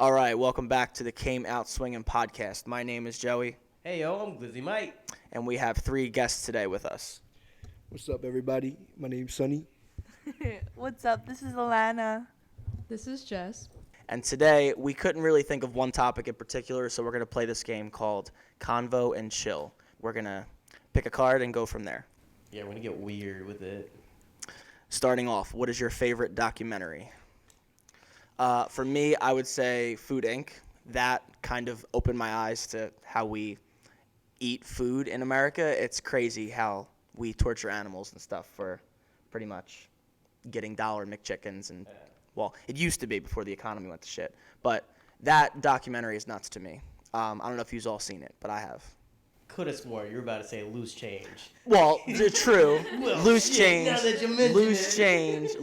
All right, welcome back to the Came Out Swinging podcast. My name is Joey. Hey, yo, I'm Glizzy Mike. And we have 3 guests today with us. What's up, everybody? My name's Sunny. What's up? This is Alana. This is Jess. And today, we couldn't really think of one topic in particular, so we're going to play this game called Convo Chill. We're going to pick a card and go from there. Yeah, we're going to get weird with it. Starting off, what is your favorite documentary? For me, I would say Food Inc. That kind of opened my eyes to how we eat food in America. It's crazy how we torture animals and stuff for pretty much getting dollar McChickens. And, well, it used to be before the economy went to shit. But that documentary is nuts to me. I don't know if you've all seen it, but I have. Could have sworn you were about to say loose change. Well, true. Well, loose shit, change. now that you mention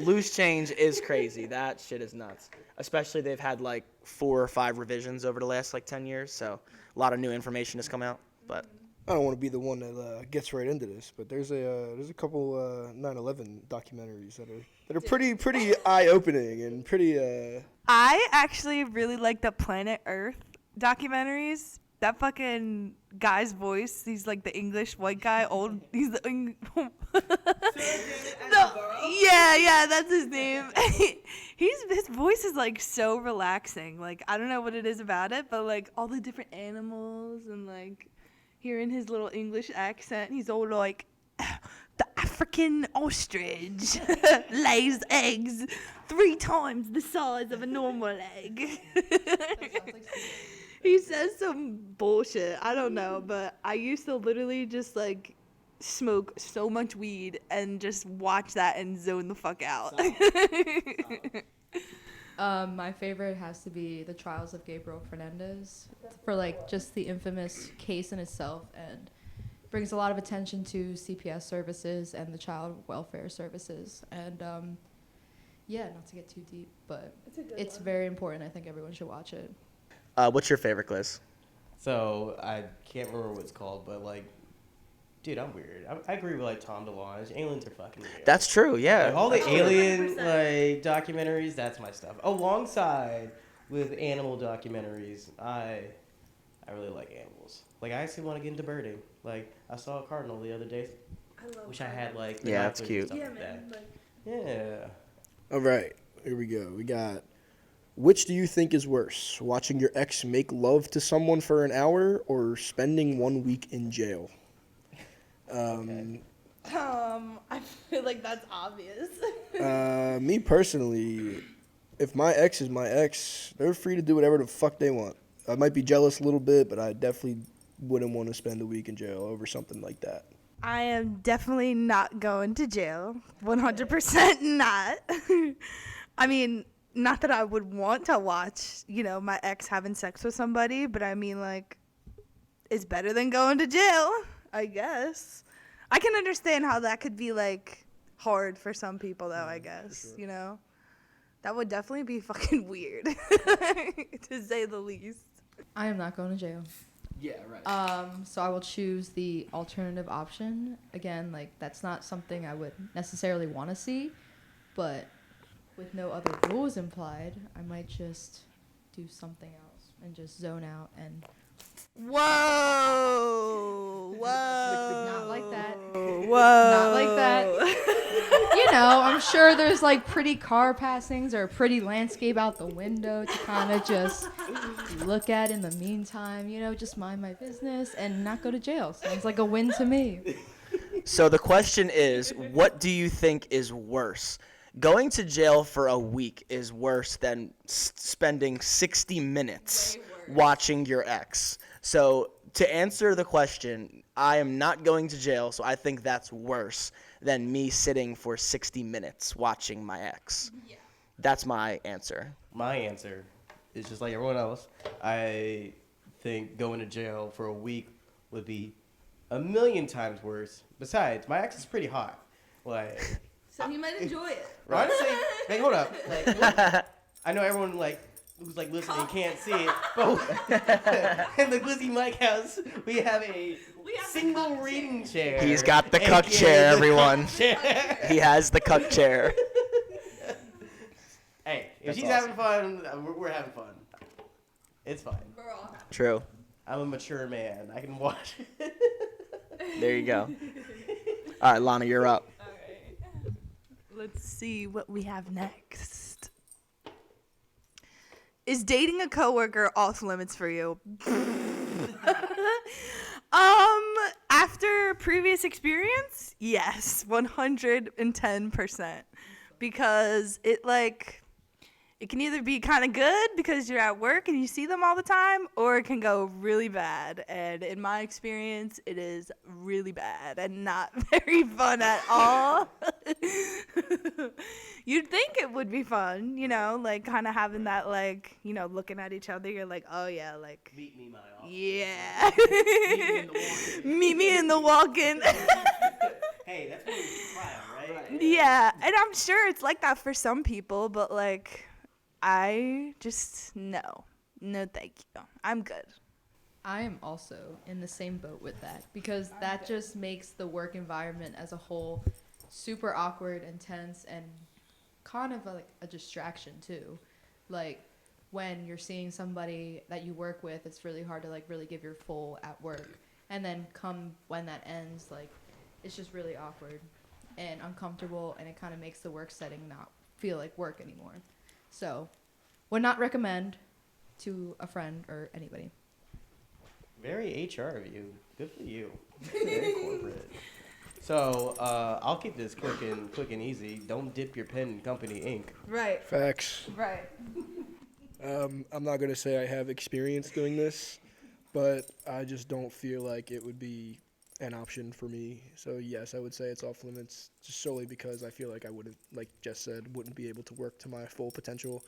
Loose change is crazy. That shit is nuts. Especially they've had like 4 or 5 revisions over the last like 10 years, so a lot of new information has come out. But I don't want to be the one that gets right into this, but there's a couple 9/11 documentaries that are pretty eye-opening and pretty. I actually really like the Planet Earth documentaries. That fucking guy's voice, he's like the English white guy, he's the yeah, that's his name. His voice is like so relaxing. Like, I don't know what it is about it, but like all the different animals and like hearing his little English accent, he's all like, the African ostrich lays eggs 3 times the size of a normal egg. He says some bullshit. I don't know, but I used to literally just like smoke so much weed and just watch that and zone the fuck out. My favorite has to be The Trials of Gabriel Fernandez for like just the infamous case in itself, and brings a lot of attention to CPS services and the child welfare services. And not to get too deep, but it's very important. I think everyone should watch it. what's your favorite, Gliz? So, I can't remember what it's called, but like, dude, I'm weird. I agree with like Tom DeLonge. Aliens are fucking real. That's true, yeah. Like, all the alien like documentaries, that's my stuff. Alongside with animal documentaries, I really like animals. Like, I actually want to get into birding. Like, I saw a cardinal the other day. Wish I had like Yeah, that's cute. Yeah, man. Yeah. All right, here we go. We got. Which do you think is worse, watching your ex make love to someone for an hour or spending 1 week in jail? Okay. I feel like that's obvious. Me personally, if my ex is my ex, they're free to do whatever the fuck they want. I might be jealous a little bit, but I definitely wouldn't want to spend a week in jail over something like that. I am definitely not going to jail. 100% not. I mean, not that I would want to watch, my ex having sex with somebody, but I mean, like, it's better than going to jail, I guess. I can understand how that could be, like, hard for some people, though, I guess, sure. That would definitely be fucking weird, to say the least. I am not going to jail. Yeah, right. So I will choose the alternative option. Again, like, that's not something I would necessarily want to see, but with no other rules implied, I might just do something else and just zone out and... Whoa! Not like that. Whoa! Not like that. I'm sure there's like pretty car passings or a pretty landscape out the window to kind of just look at in the meantime, just mind my business and not go to jail. Sounds like a win to me. So the question is, what do you think is worse? Going to jail for a week is worse than spending 60 minutes watching your ex. So to answer the question, I am not going to jail, so I think that's worse than me sitting for 60 minutes watching my ex. Yeah. That's my answer. My answer is just like everyone else. I think going to jail for a week would be a million times worse. Besides, my ex is pretty hot. Like, So he might enjoy it. Right? Hey, hold up. Like, I know everyone who's listening can't see it, but in the Glizzy Mike house, we have a single reading chair. He's got the cuck chair, everyone. Chair. He has the cuck chair. Hey, if That's she's awesome. having fun, we're having fun. It's fine. We're all happy. True. I'm a mature man. I can watch. There you go. All right, Lana, you're up. All right. Let's see what we have next. Is dating a coworker off limits for you? After previous experience, yes, 110%. Because it can either be kind of good because you're at work and you see them all the time, or it can go really bad. And in my experience, it is really bad and not very fun at all. You'd think it would be fun, kind of having that, looking at each other. You're like, oh, yeah, Meet me, my office. yeah. Meet me in the walk-in. Meet me in the walk-in. Hey, that's what we try, right? Yeah, and I'm sure it's like that for some people, but, I just, no, thank you. I'm good. I am also in the same boat with that because that just makes the work environment as a whole super awkward and tense and kind of like a distraction too. Like when you're seeing somebody that you work with, it's really hard to really give your full at work. And then come when that ends, it's just really awkward and uncomfortable, and it kind of makes the work setting not feel like work anymore. So, would not recommend to a friend or anybody. Very HR of you. Good for you. Very corporate. So, I'll keep this quick and easy. Don't dip your pen in company ink. Right, Facts. right. I'm not going to say I have experience doing this, but I just don't feel like it would be an option for me. So, yes, I would say it's off limits just solely because I feel like I wouldn't, like Jess said, wouldn't be able to work to my full potential.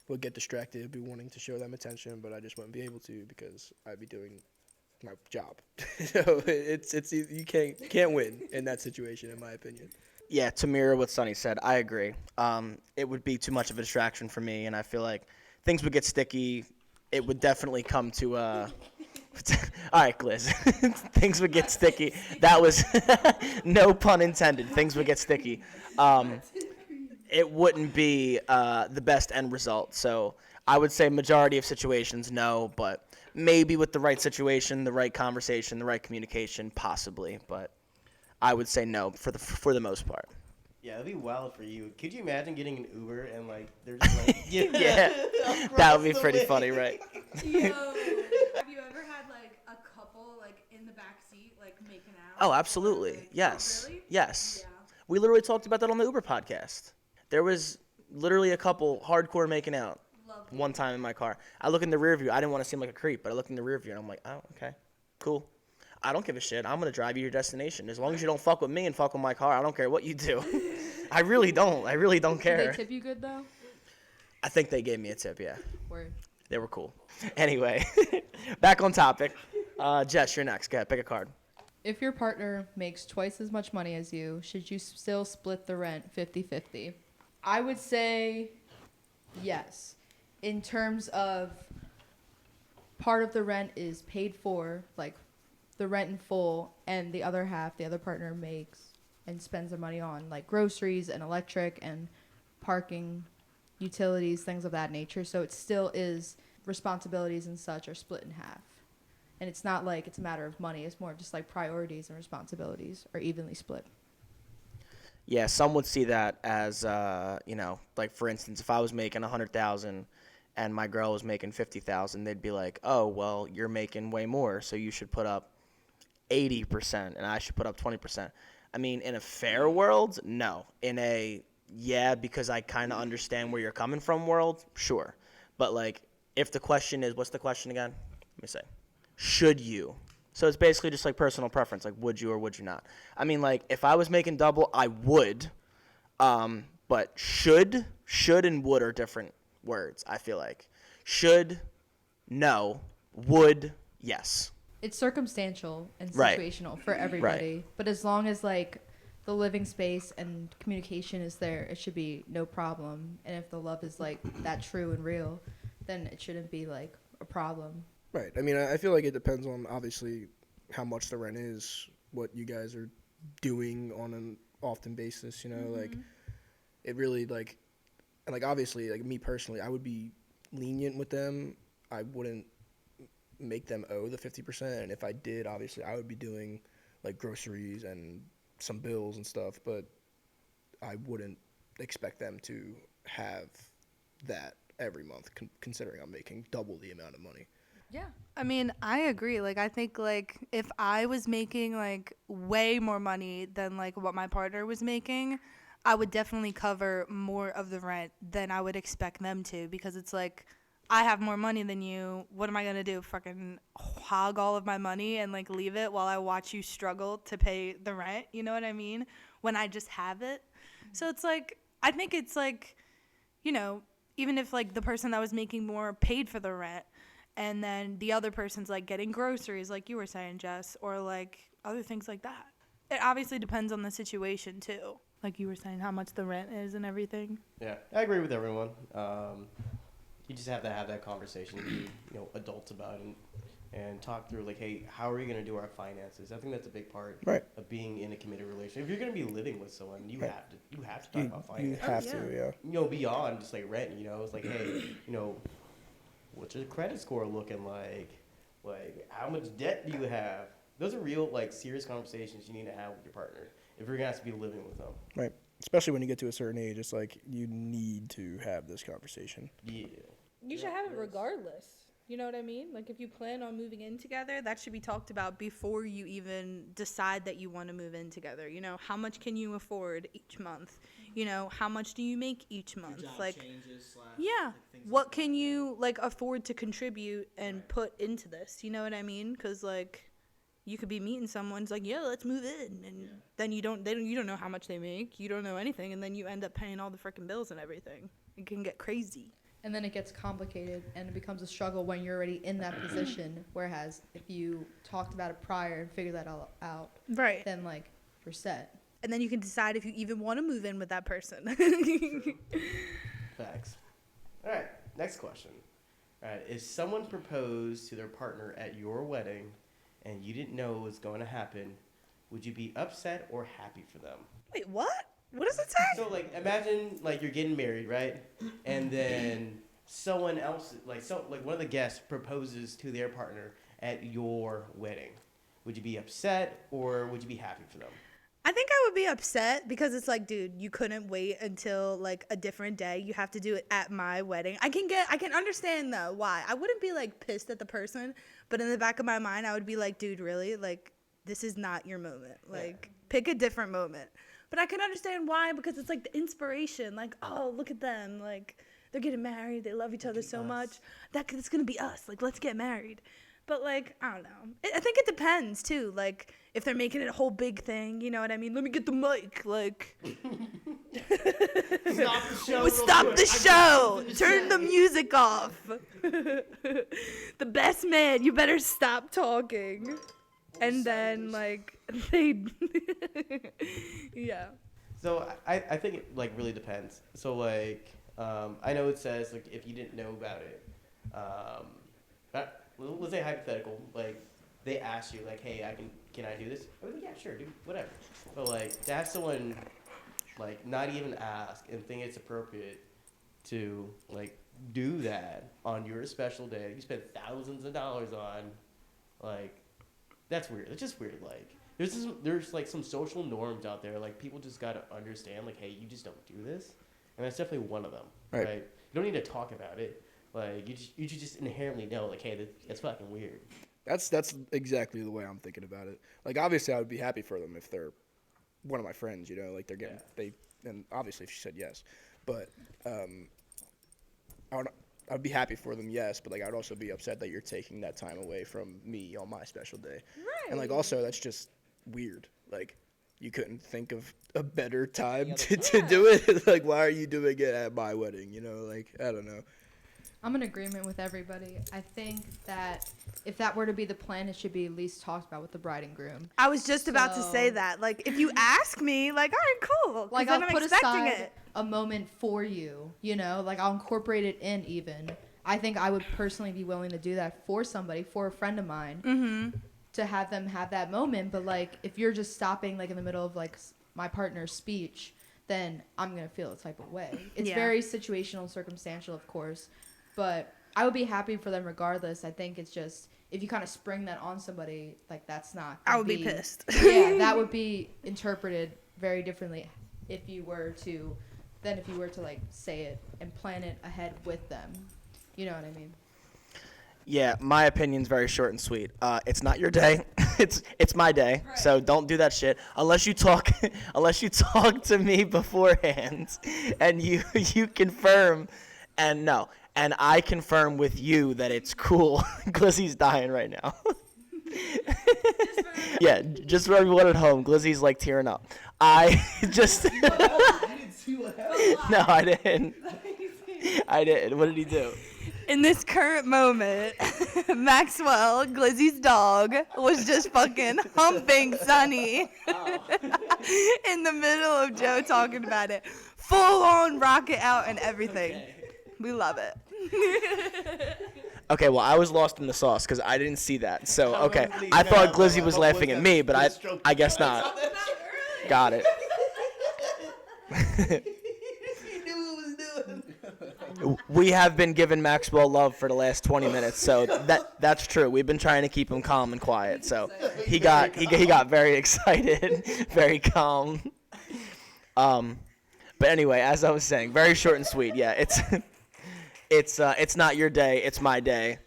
Would get distracted, be wanting to show them attention, but I just wouldn't be able to because I'd be doing my job. So it's you can't win in that situation, in my opinion. Yeah, to mirror what Sonny said, I agree. It would be too much of a distraction for me, and I feel like things would get sticky. It would definitely come to all right, Gliz. Things would get sticky. That was no pun intended. Things would get sticky. It wouldn't be the best end result. So I would say majority of situations, no, but maybe with the right situation, the right conversation, the right communication, possibly. But I would say no for the most part. Yeah, that'd be wild for you. Could you imagine getting an Uber and they're just Yeah, that would be pretty funny, right? Yo, have you ever had a couple in the back seat making out? Oh, absolutely. Yes. Really? Yes. Yeah. We literally talked about that on the Uber podcast. There was literally a couple hardcore making out one time in my car. I look in the rear view. I didn't want to seem like a creep, but I look in the rear view and I'm like, oh, okay, cool. I don't give a shit. I'm going to drive you to your destination. As long as you don't fuck with me and fuck with my car, I don't care what you do. I really don't. I really don't care. Did they tip you good though? I think they gave me a tip, yeah. Word. They were cool. Anyway, back on topic. Jess, you're next. Go ahead, pick a card. If your partner makes twice as much money as you, should you still split the rent 50-50? I would say yes. In terms of part of the rent is paid for, the rent in full, and the other half, the other partner makes and spends their money on, groceries and electric and parking, utilities, things of that nature. So it still is responsibilities and such are split in half. And it's not it's a matter of money. It's more just priorities and responsibilities are evenly split. Yeah, some would see that as, for instance, if I was making $100,000 and my girl was making $50,000, they'd be like, oh, well, you're making way more, so you should put up 80% and I should put up 20%. I mean, in a fair world, no. In a, yeah, because I kind of understand where you're coming from world, sure. But, if the question is, what's the question again? Let me say. Should you? So it's basically just personal preference, would you or would you not? I mean, if I was making double, I would. But should and would are different words, I feel like. Should, no. Would, yes. It's circumstantial and Right. situational for everybody. But as long as the living space and communication is there, it should be no problem. And if the love is that true and real, then it shouldn't be a problem. Right. I mean, I feel like it depends on, obviously, how much the rent is, what you guys are doing on an often basis, Mm-hmm. It really, and, obviously, me personally, I would be lenient with them I wouldn't make them owe the 50%. And if I did, obviously, I would be doing like groceries and some bills and stuff. But I wouldn't expect them to have that every month, considering I'm making double the amount of money. Yeah. I mean, I agree. Like, I think, like, if I was making, like, way more money than, like, what my partner was making, I would definitely cover more of the rent than I would expect them to, because it's like, I have more money than you. What am I going to do? Fucking hog all of my money and, like, leave it while I watch you struggle to pay the rent? You know what I mean? When I just have it. So it's like, I think it's like, you know, even if, like, the person that was making more paid for the rent, and then the other person's like getting groceries, like you were saying, Jess, or like other things like that. It obviously depends on the situation too. Like you were saying, how much the rent is and everything. Yeah, I agree with everyone. You just have to have that conversation, be adults about it, and talk through like, hey, how are we going to do our finances? I think that's a big part of being in a committed relationship. If you're going to be living with someone, you have to talk about finances. You have to, yeah. Beyond just like rent. It's like, hey, what's your credit score looking like? Like, how much debt do you have? Those are real, like, serious conversations you need to have with your partner if you're going to have to be living with them. Right. Especially when you get to a certain age, it's like you need to have this conversation. Yeah. You should have it regardless. You know what I mean? Like, if you plan on moving in together, that should be talked about before you even decide that you want to move in together. How much can you afford each month? How much do you make each month? Like, yeah. What can you, like, afford to contribute and put into this? You know what I mean? Because, like, you could be meeting someone, it's like, yeah, let's move in. And then you don't know how much they make. You don't know anything. And then you end up paying all the freaking bills and everything. It can get crazy. And then it gets complicated and it becomes a struggle when you're already in that position. Whereas if you talked about it prior and figured that all out, right, then like you're set. And then you can decide if you even want to move in with that person. Facts. All right, next question. All right, if someone proposed to their partner at your wedding and you didn't know it was going to happen, would you be upset or happy for them? Wait, what? What does it say? So, like, imagine, like, you're getting married, right? And then someone else, like one of the guests proposes to their partner at your wedding. Would you be upset or would you be happy for them? I think I would be upset because it's like, dude, you couldn't wait until, like, a different day. You have to do it at my wedding. I can understand, though, why. I wouldn't be, like, pissed at the person, but in the back of my mind, I would be like, dude, really? Like, this is not your moment. Like, pick a different moment. But I can understand why, because it's like the inspiration. Like, oh, look at them. Like, they're getting married. They love each other so much. That's going to be us. Like, let's get married. But, like, I don't know. I think it depends, too. Like, if they're making it a whole big thing, you know what I mean? Let me get the mic. Like, Stop the show. Stop the show. Turn the music off. The best man, you better stop talking. And then, like, they, yeah. So I think it, like, really depends. So, like, I know it says, like, if you didn't know about it, let's say hypothetical, like, they ask you, like, hey, can I do this? Oh, yeah, sure, dude, whatever. But, like, to have someone, like, not even ask and think it's appropriate to, like, do that on your special day, you spend thousands of dollars on, like, that's weird. It's just weird. Like, there's like some social norms out there. Like, people just gotta understand. Like, hey, you just don't do this, and that's definitely one of them. Right? You don't need to talk about it. Like, you should just inherently know. Like, hey, that's fucking weird. That's exactly the way I'm thinking about it. Like, obviously, I would be happy for them if they're one of my friends. Like, they're getting and obviously if she said yes, but I'd be happy for them, yes, but, like, I'd also be upset that you're taking that time away from me on my special day. Right. And, like, also, that's just weird. Like, you couldn't think of a better time to do it? Like, why are you doing it at my wedding? Like, I don't know. I'm in agreement with everybody. I think that if that were to be the plan, it should be at least talked about with the bride and groom. I was just about to say that. Like, if you ask me, like, all right, cool. Like, I'll put aside a moment for you, like, I'll incorporate it in even. I think I would personally be willing to do that for somebody, for a friend of mine, to have them have that moment. But, like, if you're just stopping, like, in the middle of, like, my partner's speech, then I'm going to feel a type of way. It's very situational, circumstantial, of course. But I would be happy for them regardless. I think it's just if you kind of spring that on somebody, like that's not. I would be pissed. Yeah, that would be interpreted very differently if you were to like say it and plan it ahead with them. You know what I mean? Yeah, my opinion's very short and sweet. It's not your day. It's my day. Right. So don't do that shit unless you talk to me beforehand and you confirm and I confirm with you that it's cool. Glizzy's dying right now. Yeah, just for everyone at home, Glizzy's like tearing up. I just You didn't see what happened? No, I didn't. I didn't. What did he do? In this current moment, Maxwell, Glizzy's dog, was just fucking humping Sunny in the middle of Joe talking about it. Full on rocket out and everything. Okay. We love it. Okay, well, I was lost in the sauce because I didn't see that. So, okay, I thought Glizzy was laughing at me, but I guess not. Got it. We have been giving Maxwell love for the last 20 minutes, so that's true. We've been trying to keep him calm and quiet. So he got very excited, very calm. But anyway, as I was saying, very short and sweet. Yeah, it's not your day, it's my day.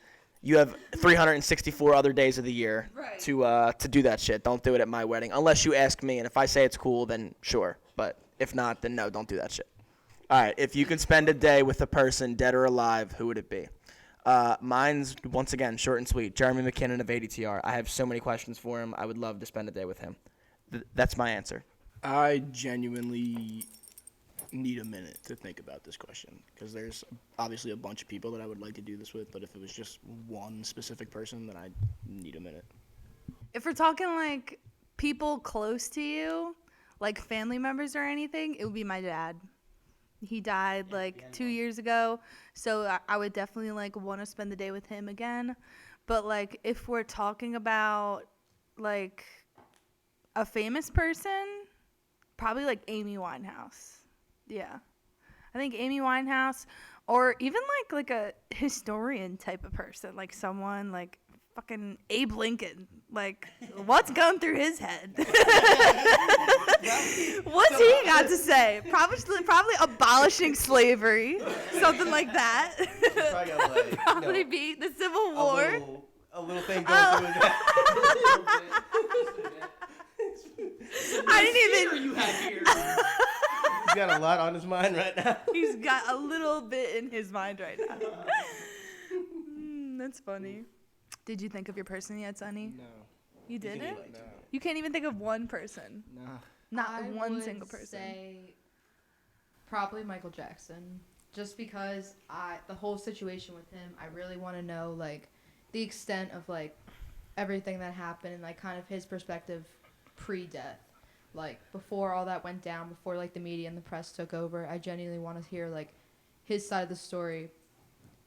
You have 364 other days of the year to do that shit. Don't do it at my wedding unless you ask me, and if I say it's cool, then sure. But if not, then no, don't do that shit. All right, if you could spend a day with a person, dead or alive, who would it be? Mine's, once again, short and sweet. Jeremy McKinnon of ADTR. I have so many questions for him. I would love to spend a day with him. That's my answer. I genuinely need a minute to think about this question because there's obviously a bunch of people that I would like to do this with, but if it was just one specific person, then I'd need a minute. If we're talking like people close to you, like family members or anything, it would be my dad. He died like 2 years ago, so I would definitely like want to spend the day with him again. But like if we're talking about like a famous person, probably like Amy Winehouse. Yeah. I think Amy Winehouse, or even like a historian type of person, like someone like fucking Abe Lincoln. Like, what's going through his head? What's he got to say? Probably abolishing slavery, something like that. Probably be the Civil War. A little thing going through his head. I didn't even. You had here. He's got a lot on his mind right now. He's got a little bit in his mind right now. That's funny. Did you think of your person yet, Sonny? No. You didn't? No. You can't even think of one person. No. Not one single person. I would say probably Michael Jackson, just because the whole situation with him, I really want to know like the extent of like everything that happened and like kind of his perspective pre-death, like before all that went down, before like the media and the press took over. I genuinely want to hear like his side of the story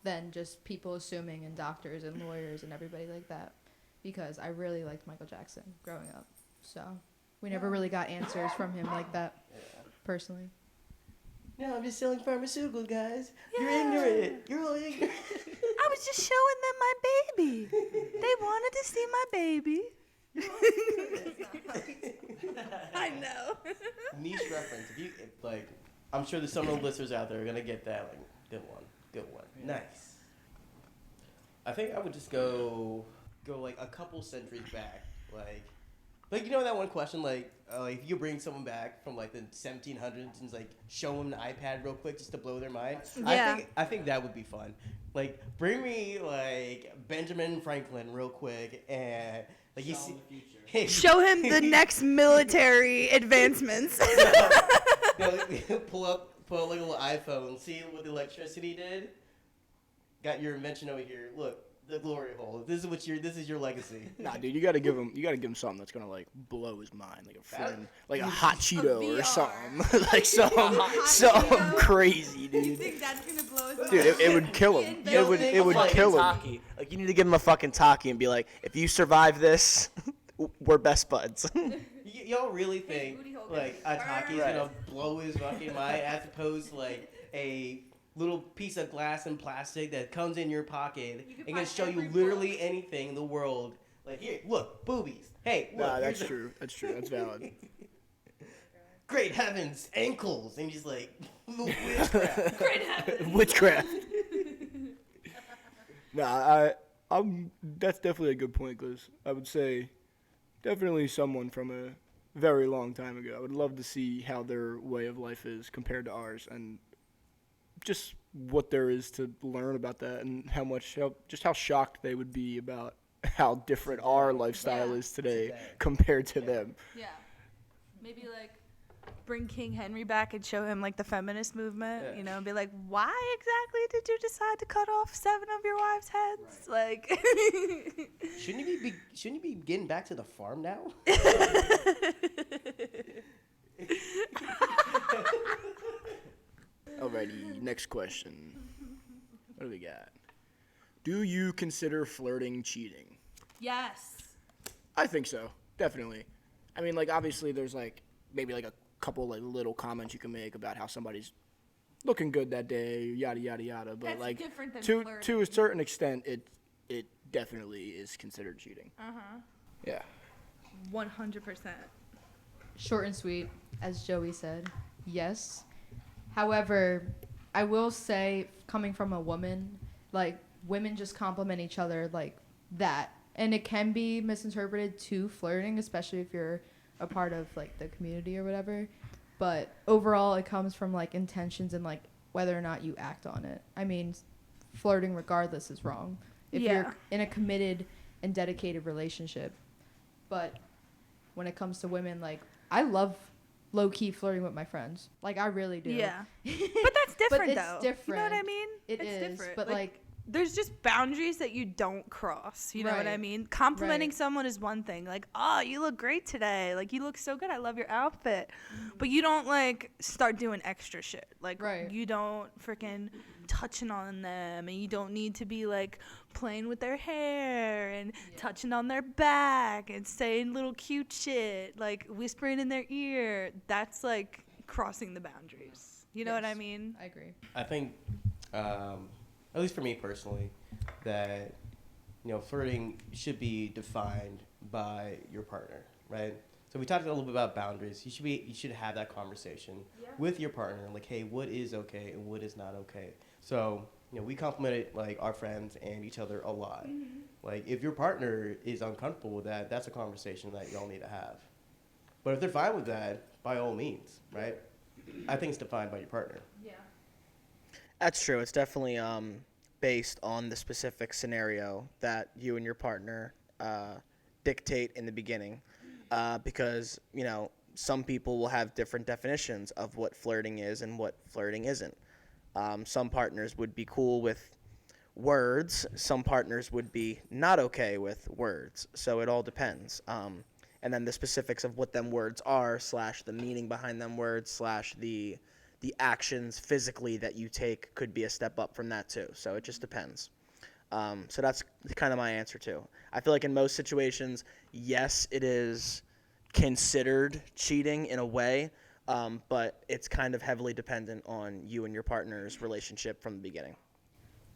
than just people assuming and doctors and lawyers and everybody like that, because I really liked Michael Jackson growing up. So we never really got answers from him like that, personally. No, I'm just selling pharmaceuticals, guys. Yeah. You're ignorant. You're all ignorant. I was just showing them my baby. They wanted to see my baby. I know. Niche reference. I'm sure there's some of the listeners out there are gonna get that. Like, good one. Yeah. Nice. I think I would just go like a couple centuries back, like you know that one question, like if you bring someone back from like the 1700s and like show them the iPad real quick just to blow their mind. Yeah. I think that would be fun. Like bring me like Benjamin Franklin real quick and like you see. Show him the next military advancements. Pull up like a little iPhone and see what the electricity did. Got your invention over here. Look, the glory hole. This is your legacy. Nah, dude, you gotta give him something that's gonna like blow his mind, like a friend, like a hot Cheeto or something, like something crazy, dude. You think that's gonna blow his mind? Dude, it would kill him. It would kill him. Like you need to give him a fucking talkie and be like, if you survive this, we're best buds. Y'all really think like a talkie is gonna blow his fucking mind as opposed to like a little piece of glass and plastic that comes in your pocket You can and can find show you every literally book. anything in the world. Like, here, look, boobies. Hey, look. Nah, that's here's a- true. That's true. That's valid. Great heavens, ankles. And just like, witchcraft. Great heavens. Witchcraft. Nah, I'm. That's definitely a good point, because I would say definitely someone from a very long time ago. I would love to see how their way of life is compared to ours, and just what there is to learn about that, and just how shocked they would be about how different our lifestyle Yeah. is today Today. compared to Yeah. them. Yeah. Maybe like bring King Henry back and show him like the feminist movement, Yeah. you know, and be like, why exactly did you decide to cut off 7 of your wives' heads? Like Shouldn't you be getting back to the farm now? Alrighty, next question. What do we got? Do you consider flirting cheating? Yes. I think so, definitely. I mean, like, obviously there's like maybe like a couple like little comments you can make about how somebody's looking good that day, yada yada yada. But That's like different than to flirting. a certain extent, it definitely is considered cheating. Uh-huh. Yeah. 100%. Short and sweet, as Joey said, yes. However, I will say, coming from a woman, like, women just compliment each other like that. And it can be misinterpreted to flirting, especially if you're a part of, like, the community or whatever. But overall, it comes from, like, intentions and, like, whether or not you act on it. I mean, flirting regardless is wrong. If Yeah. you're in a committed and dedicated relationship. But when it comes to women, like, I love low-key flirting with my friends. Like, I really do. Yeah. But that's different, it's though. different. You know what I mean? It it's is, different. but, like, there's just boundaries that you don't cross. You know what I Right. mean? Complimenting Right. someone is one thing. Like, oh, you look great today. Like, you look so good. I love your outfit. But you don't, like, start doing extra shit. Like, Right. you don't freaking touching on them. And you don't need to be, like, playing with their hair and touching on their back and saying little cute shit. Like, whispering in their ear. That's, like, crossing the boundaries. You know what I Yes. mean? I agree. I think, at least for me personally, that flirting should be defined by your partner, right? So we talked a little bit about boundaries. You should have that conversation with your partner, like, hey, what is okay and what is not okay. So we compliment like our friends and each other a lot. Like, if your partner is uncomfortable with that, that's a conversation that y'all need to have. But if they're fine with that, by all means, right? I think it's defined by your partner. Yeah. That's true. It's definitely based on the specific scenario that you and your partner dictate in the beginning, because some people will have different definitions of what flirting is and what flirting isn't. Some partners would be cool with words. Some partners would be not okay with words. So it all depends. And then the specifics of what them words are, / the meaning behind them words, / the actions physically that you take could be a step up from that too. So it just depends. So that's kind of my answer too. I feel like in most situations, yes, it is considered cheating in a way, but it's kind of heavily dependent on you and your partner's relationship from the beginning.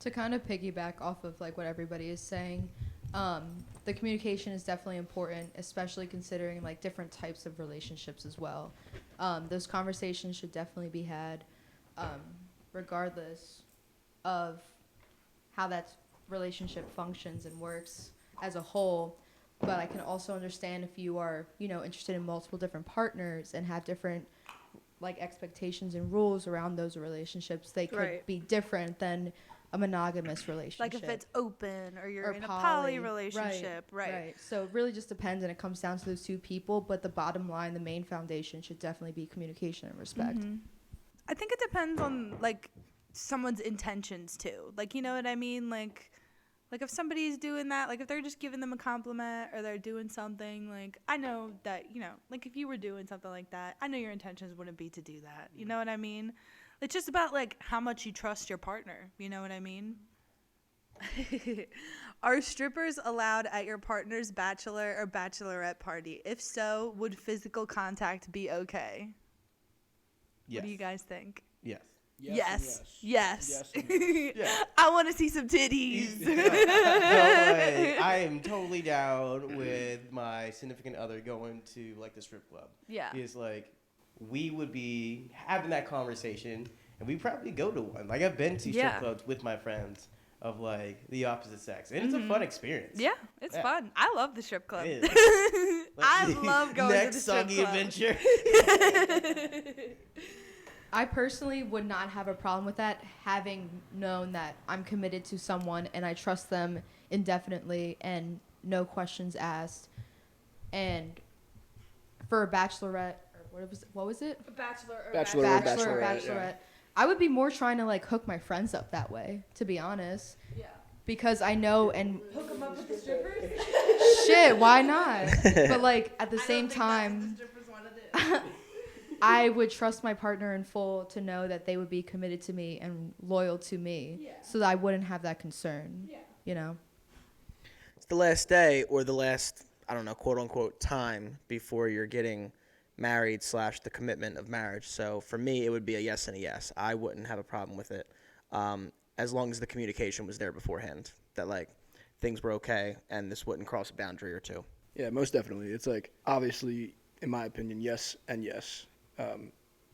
To kind of piggyback off of like what everybody is saying, the communication is definitely important, especially considering like different types of relationships as well. Those conversations should definitely be had, regardless of how that relationship functions and works as a whole. But I can also understand if you are, interested in multiple different partners and have different like expectations and rules around those relationships, they could Right. be different than a monogamous relationship. Like if it's open or you're Or in a poly relationship, right, right? So it really just depends, and it comes down to those two people. But the bottom line, the main foundation, should definitely be communication and respect. Mhm. I think it depends on like someone's intentions too. Like, you know what I mean? Like if somebody's doing that, like if they're just giving them a compliment or they're doing something, like I know that, like if you were doing something like that, I know your intentions wouldn't be to do that. You know what I mean? It's just about like how much you trust your partner. You know what I mean? Are strippers allowed at your partner's bachelor or bachelorette party? If so, would physical contact be okay? Yes. What do you guys think? Yes. Yes. Yes and yes. Yeah. I want to see some titties. So, like, I am totally down with my significant other going to like the strip club. Yeah. It's like we would be having that conversation, and we probably go to one. Like I've been to strip Yeah. clubs with my friends of like the opposite sex, and it's a fun experience. Yeah, it's Yeah. fun. I love the strip club. It is. I love going to the Next strip soggy club. adventure. I personally would not have a problem with that, having known that I'm committed to someone and I trust them indefinitely and no questions asked. And for a bachelorette, or what was it? A bachelor or Bachelor or Bachelor, bachelorette, bachelorette. I would be more trying to like hook my friends up that way, to be honest. Yeah. Because I know and Hook them up with the strippers. shit, why not? But like at the same time, strippers want to do. I would trust my partner in full to know that they would be committed to me and loyal to me, Yeah. so that I wouldn't have that concern. Yeah. You know. It's the last day or the last, I don't know, quote unquote time before you're getting married / the commitment of marriage. So for me, it would be a yes and a yes. I wouldn't have a problem with it, as long as the communication was there beforehand, that like things were okay and this wouldn't cross a boundary or two. Yeah, most definitely. It's like, obviously, in my opinion, yes and yes.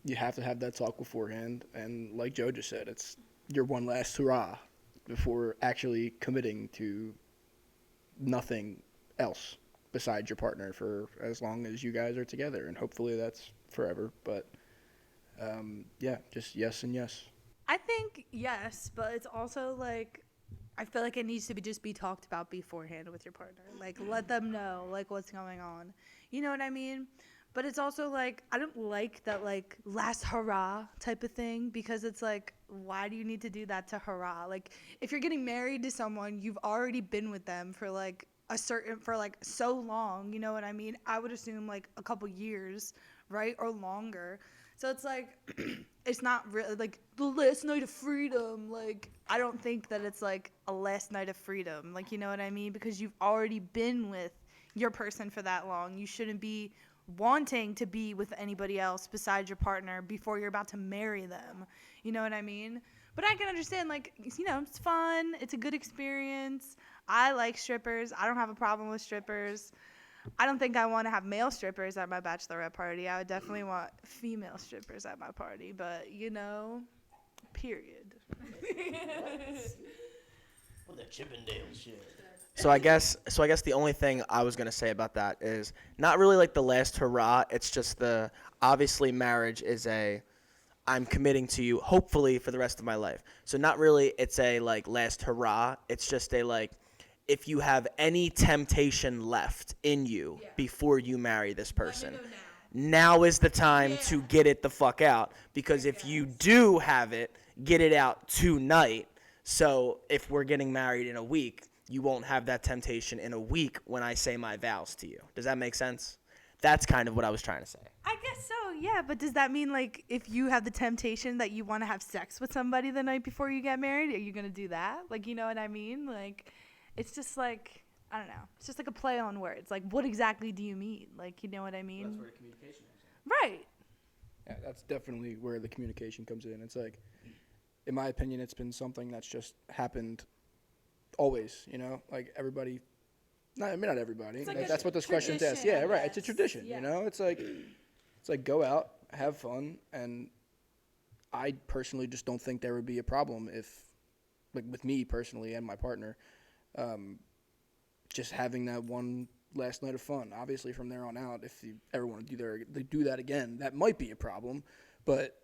You have to have that talk beforehand, and like Joe just said, it's your one last hurrah before actually committing to nothing else besides your partner for as long as you guys are together, and hopefully that's forever. But yeah, just yes and yes. I think yes, but it's also like I feel like it needs to be talked about beforehand with your partner. Like let them know like what's going on. You know what I mean? But it's also like I don't like that like last hurrah type of thing, because it's like why do you need to do that to hurrah? Like if you're getting married to someone, you've already been with them for like so long, you know what I mean? I would assume like a couple years, right? Or longer. So it's like it's not really like the last night of freedom. Like I don't think that it's like a last night of freedom. Like you know what I mean? Because you've already been with your person for that long. You shouldn't be wanting to be with anybody else besides your partner before you're about to marry them. You know what I mean? But I can understand, like, you know, it's fun. It's a good experience. I like strippers. I don't have a problem with strippers. I don't think I want to have male strippers at my bachelorette party. I would definitely want female strippers at my party. But, you know, period. What the Chippendale shit. So I guess the only thing I was gonna say about that is not really like the last hurrah. It's just obviously marriage is I'm committing to you hopefully for the rest of my life. So not really it's a like last hurrah. It's just a like if you have any temptation left in you before you marry this person, now is the time to get it the fuck out, because if you do have it, get it out tonight. So if we're getting married in a week, you won't have that temptation in a week when I say my vows to you. Does that make sense? That's kind of what I was trying to say. I guess so, yeah. But does that mean, like, if you have the temptation that you want to have sex with somebody the night before you get married, are you going to do that? Like, you know what I mean? Like, it's just like, I don't know. It's just like a play on words. Like, what exactly do you mean? Like, you know what I mean? That's where the communication is. Right. Yeah, that's definitely where the communication comes in. It's like, in my opinion, it's been something that's just happened always, you know? Like, everybody, not everybody. like Like, a that's what this question's asked. tradition, Yeah, I right. It's a guess. tradition, Yeah. you know? It's like go out, have fun, and I personally just don't think there would be a problem if, like, with me personally and my partner, just having that one last night of fun. Obviously, from there on out, if you ever want to do that again, that might be a problem. But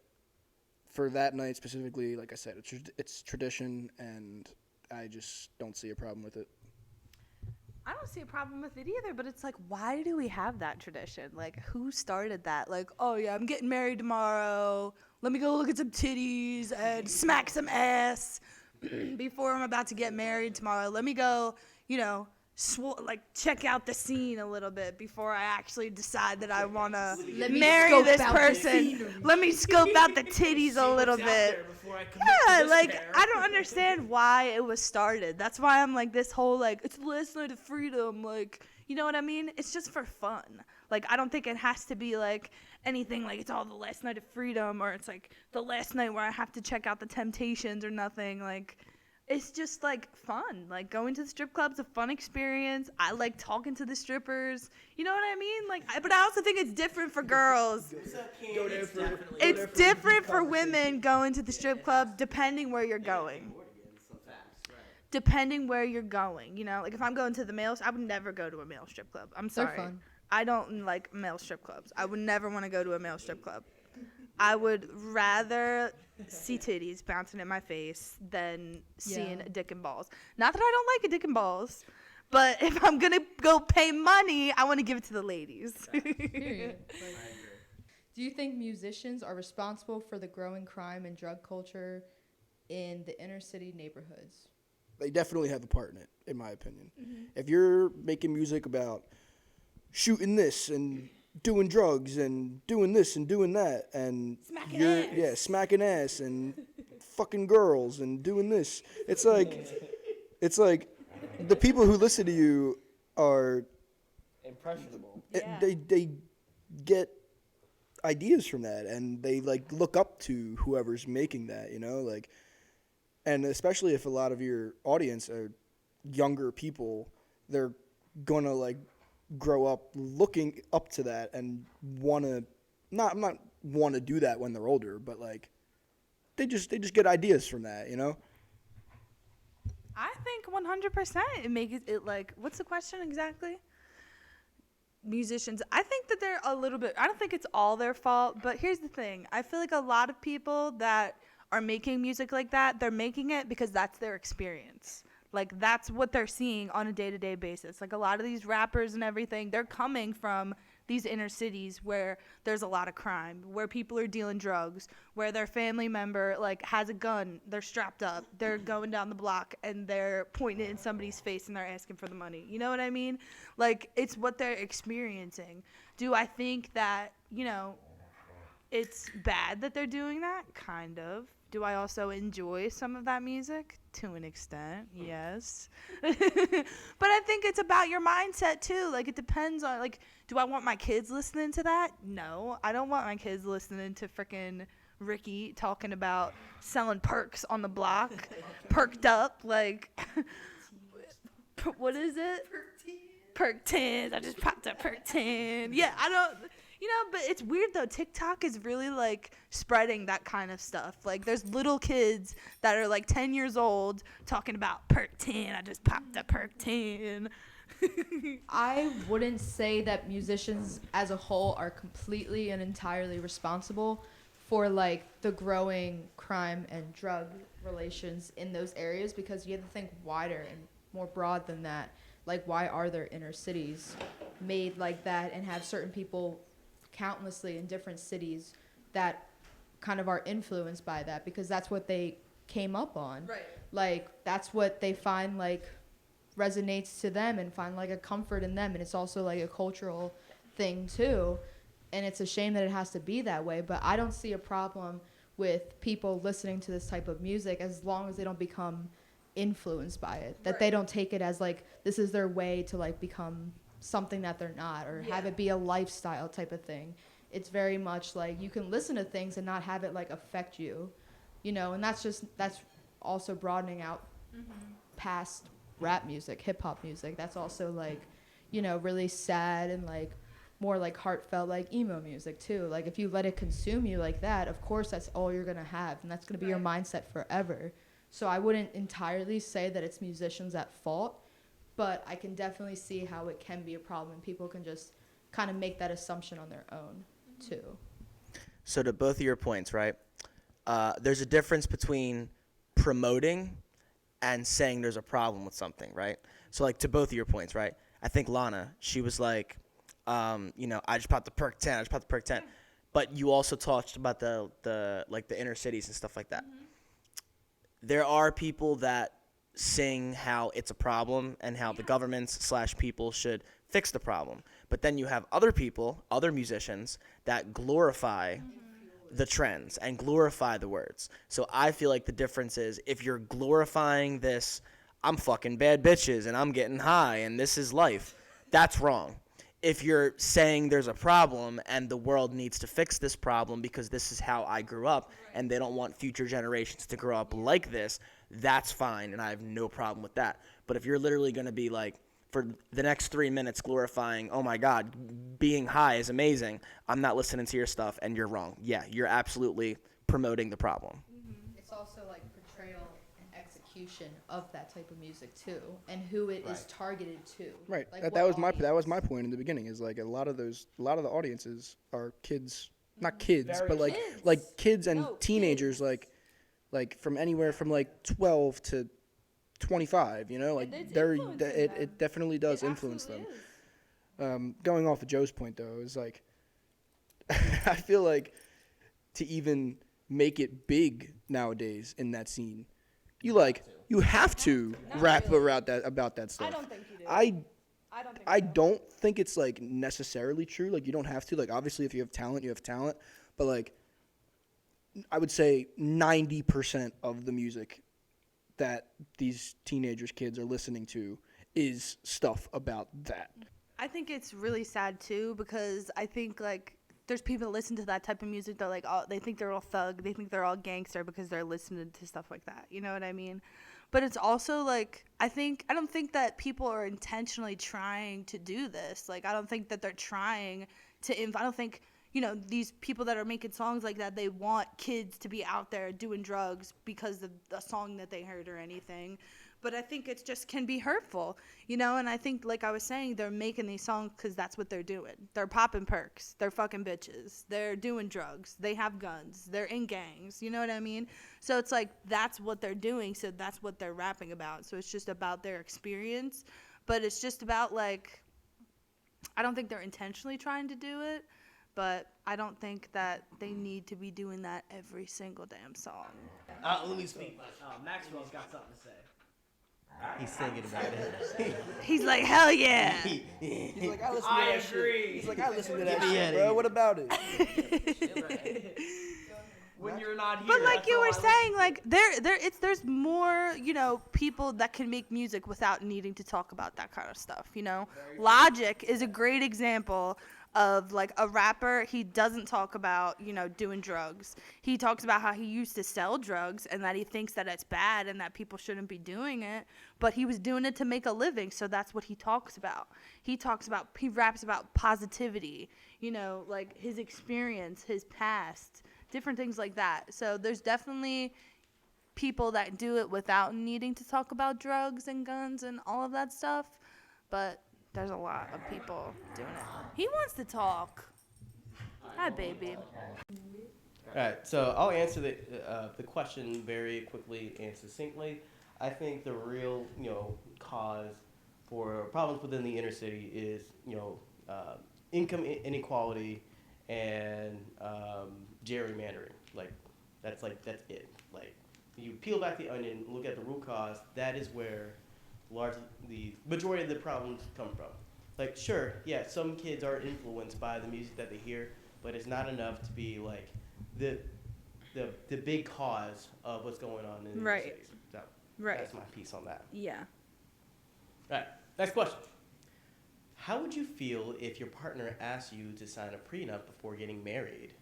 for that night specifically, like I said, it's tradition, and I just don't see a problem with it. I don't see a problem with it either, but it's like, why do we have that tradition? Like, who started that? Like, oh yeah, I'm getting married tomorrow. Let me go look at some titties and smack some ass before I'm about to get married tomorrow. Let me go, you know, check out the scene a little bit before I actually decide that I want to Let me marry scope this out the person. scenery. Let me scope out the titties a little bit. Yeah, like, I don't understand why it was started. That's why I'm like, this whole, like, it's the last night of freedom. Like, you know what I mean? It's just for fun. Like, I don't think it has to be like anything like it's all the last night of freedom, or it's like the last night where I have to check out the Temptations or nothing. Like, it's just like fun. Like, going to the strip club's a fun experience. I like talking to the strippers. You know what I mean? Like, but I also think it's different for girls. It's different for women going to the strip club, depending where you're going. Depending where you're going, you know, like if I'm going to the males, I would never go to a male strip club. I'm They're sorry. fun. I don't like male strip clubs. I would never want to go to a male strip club. I would rather see titties bouncing in my face than seeing Yeah. a dick and balls. Not that I don't like a dick and balls, but if I'm going to go pay money, I want to give it to the ladies. Period. Like, do you think musicians are responsible for the growing crime and drug culture in the inner city neighborhoods? They definitely have a part in it, in my opinion. If you're making music about shooting this and doing drugs and doing this and doing that and smacking ass and fucking girls and doing this, it's like the people who listen to you are Impressionable. they get ideas from that, and they like look up to whoever's making that, you know, like. And especially if a lot of your audience are younger people, they're gonna like grow up looking up to that and wanna not want to do that when they're older, but like they just get ideas from that, you know. I think 100% it makes it like, what's the question exactly? Musicians, I think that they're a little bit, I don't think it's all their fault, but here's the thing. I feel like a lot of people that are making music like that, they're making it because that's their experience. Like, that's what they're seeing on a day-to-day basis. Like, a lot of these rappers and everything, they're coming from these inner cities where there's a lot of crime, where people are dealing drugs, where their family member, like, has a gun, they're strapped up, they're going down the block, and they're pointing it in somebody's face and they're asking for the money. You know what I mean? Like, it's what they're experiencing. Do I think that, you know, it's bad that they're doing that? Kind of. Do I also enjoy some of that music? To an extent, yes. But I think it's about your mindset too. Like, it depends on, like, do I want my kids listening to that? No. I don't want my kids listening to frickin' Ricky talking about selling perks on the block. Perked up, like, what is it? Perk 10s. I just popped a perk 10. Yeah, I don't... You know, but it's weird though. TikTok is really like spreading that kind of stuff. Like, there's little kids that are like 10 years old talking about perk 10. I just popped a perk 10. I wouldn't say that musicians as a whole are completely and entirely responsible for like the growing crime and drug relations in those areas, because you have to think wider and more broad than that. Like, why are there inner cities made like that and have certain people countlessly in different cities that kind of are influenced by that, because that's what they came up on. Right. Like, that's what they find like resonates to them and find like a comfort in them, and it's also like a cultural thing too, and it's a shame that it has to be that way. But I don't see a problem with people listening to this type of music as long as they don't become influenced by it, that they don't take it as like this is their way to like become something that they're not, or have it be a lifestyle type of thing. It's very much like you can listen to things and not have it like affect you, you know, and that's also broadening out past rap music, hip hop music. That's also like, you know, really sad and like more like heartfelt, like emo music too. Like, if you let it consume you like that, of course that's all you're gonna have, and that's gonna be your mindset forever. So I wouldn't entirely say that it's musicians at fault, but I can definitely see how it can be a problem. People can just kind of make that assumption on their own, too. So to both of your points, right, there's a difference between promoting and saying there's a problem with something, right? So, like, to both of your points, right, I think Lana, she was like, you know, I just popped the perk 10, But you also talked about the inner cities and stuff like that. There are people that sing how it's a problem and how the governments / people should fix the problem. But then you have other people, other musicians, that glorify the trends and glorify the words. So I feel like the difference is, if you're glorifying this, I'm fucking bad bitches and I'm getting high and this is life, that's wrong. if you're saying there's a problem and the world needs to fix this problem because this is how I grew up and they don't want future generations to grow up like this, that's fine, and I have no problem with that. But if you're literally going to be like, for the next 3 minutes glorifying, oh my God, being high is amazing, I'm not listening to your stuff, and you're wrong. Yeah, you're absolutely promoting the problem. It's also like portrayal and execution of that type of music too, and who it is targeted to. Right. Like That was my point in the beginning. Is like a lot of the audiences are kids, not kids, but like kids and teenagers, like from anywhere from like 12 to 25. You know, like it definitely does influence them. Going off of Joe's point though, is like I feel like to even make it big nowadays in that scene, you have to rap about that stuff. I don't think you do. I don't think it's like necessarily true. Like you don't have to. Like obviously, if you have talent, you have talent. But like, I would say 90% of the music that these kids are listening to is stuff about that. I think it's really sad too, because I think like there's people that listen to that type of music that like they think they're all thug, they think they're all gangster because they're listening to stuff like that. You know what I mean? But it's also like I don't think that people are intentionally trying to do this. Like I don't think that they're trying to I don't think, you know, these people that are making songs like that, they want kids to be out there doing drugs because of the song that they heard or anything. But I think it just can be hurtful, you know? And I think, like I was saying, they're making these songs because that's what they're doing. They're popping perks. They're fucking bitches. They're doing drugs. They have guns. They're in gangs. You know what I mean? So it's like that's what they're doing. So that's what they're rapping about. So it's just about their experience. But it's just about, like, I don't think they're intentionally trying to do it. But I don't think that they need to be doing that every single damn song. Let me speak. Maxwell's got something to say. He's singing about it. He's like, hell yeah. He's like, I listen to that shit. He's like, I listen to that shit, bro. What about it? When you're not here. But like you were saying, like there's more, you know, people that can make music without needing to talk about that kind of stuff, you know. Logic is a great example of like a rapper. He doesn't talk about, you know, doing drugs. He talks about how he used to sell drugs and that he thinks that it's bad and that people shouldn't be doing it, but he was doing it to make a living, so that's what he talks about. He raps about positivity, you know, like his experience, his past, different things like that. So there's definitely people that do it without needing to talk about drugs and guns and all of that stuff, but there's a lot of people doing it. He wants to talk. Hi, baby. All right, so I'll answer the question very quickly and succinctly. I think the real, you know, cause for problems within the inner city is, you know, income inequality and gerrymandering. That's it. Like, you peel back the onion, look at the root cause. That is where the majority of the problems come from. Like, sure, yeah, some kids are influenced by the music that they hear, but it's not enough to be like the big cause of what's going on in the city. So that's my piece on that. Yeah. All right, next question. How would you feel if your partner asked you to sign a prenup before getting married?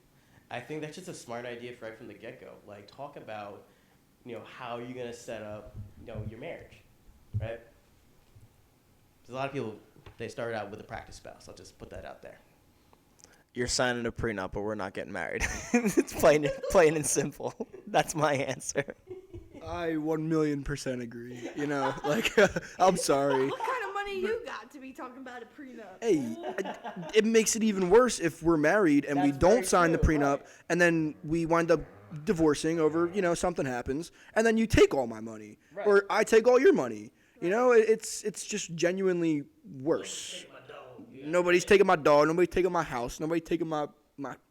I think that's just a smart idea right from the get-go. Like, talk about, you know, how you're gonna set up, you know, your marriage. Right? There's a lot of people, they start out with a practice spouse. I'll just put that out there. You're signing a prenup, but we're not getting married. It's plain and simple. That's my answer. I 1,000,000% agree. You know, like, I'm sorry. What kind of money you got to be talking about a prenup? Hey, it makes it even worse if we're married and we don't sign the prenup, and then we wind up divorcing over, you know, something happens, and then you take all my money, or I take all your money. You know, it's just genuinely worse. Nobody's taking my dog. Nobody's taking my house. Nobody's taking my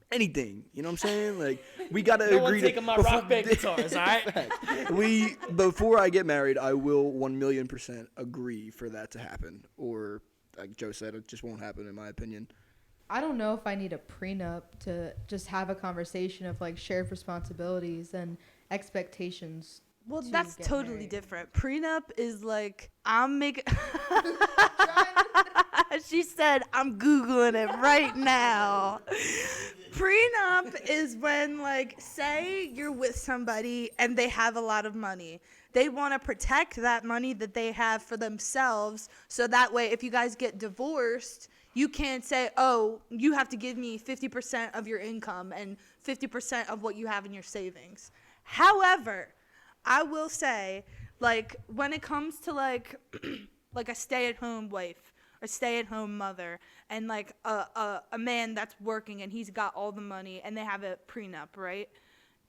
anything. You know what I'm saying? Like, we gotta agree. No one's taking my rock band guitars, all right? Before I get married, I will 1,000,000% agree for that to happen. Or, like Joe said, it just won't happen in my opinion. I don't know if I need a prenup to just have a conversation of like shared responsibilities and expectations. Well, that's totally different. Prenup is like, I'm making... She said, I'm Googling it right now. Prenup is when, like, say you're with somebody and they have a lot of money. They want to protect that money that they have for themselves. So that way, if you guys get divorced, you can't say, oh, you have to give me 50% of your income and 50% of what you have in your savings. However, I will say, like, when it comes to, like, like a stay-at-home wife, a stay-at-home mother, and, like, a man that's working and he's got all the money and they have a prenup, right?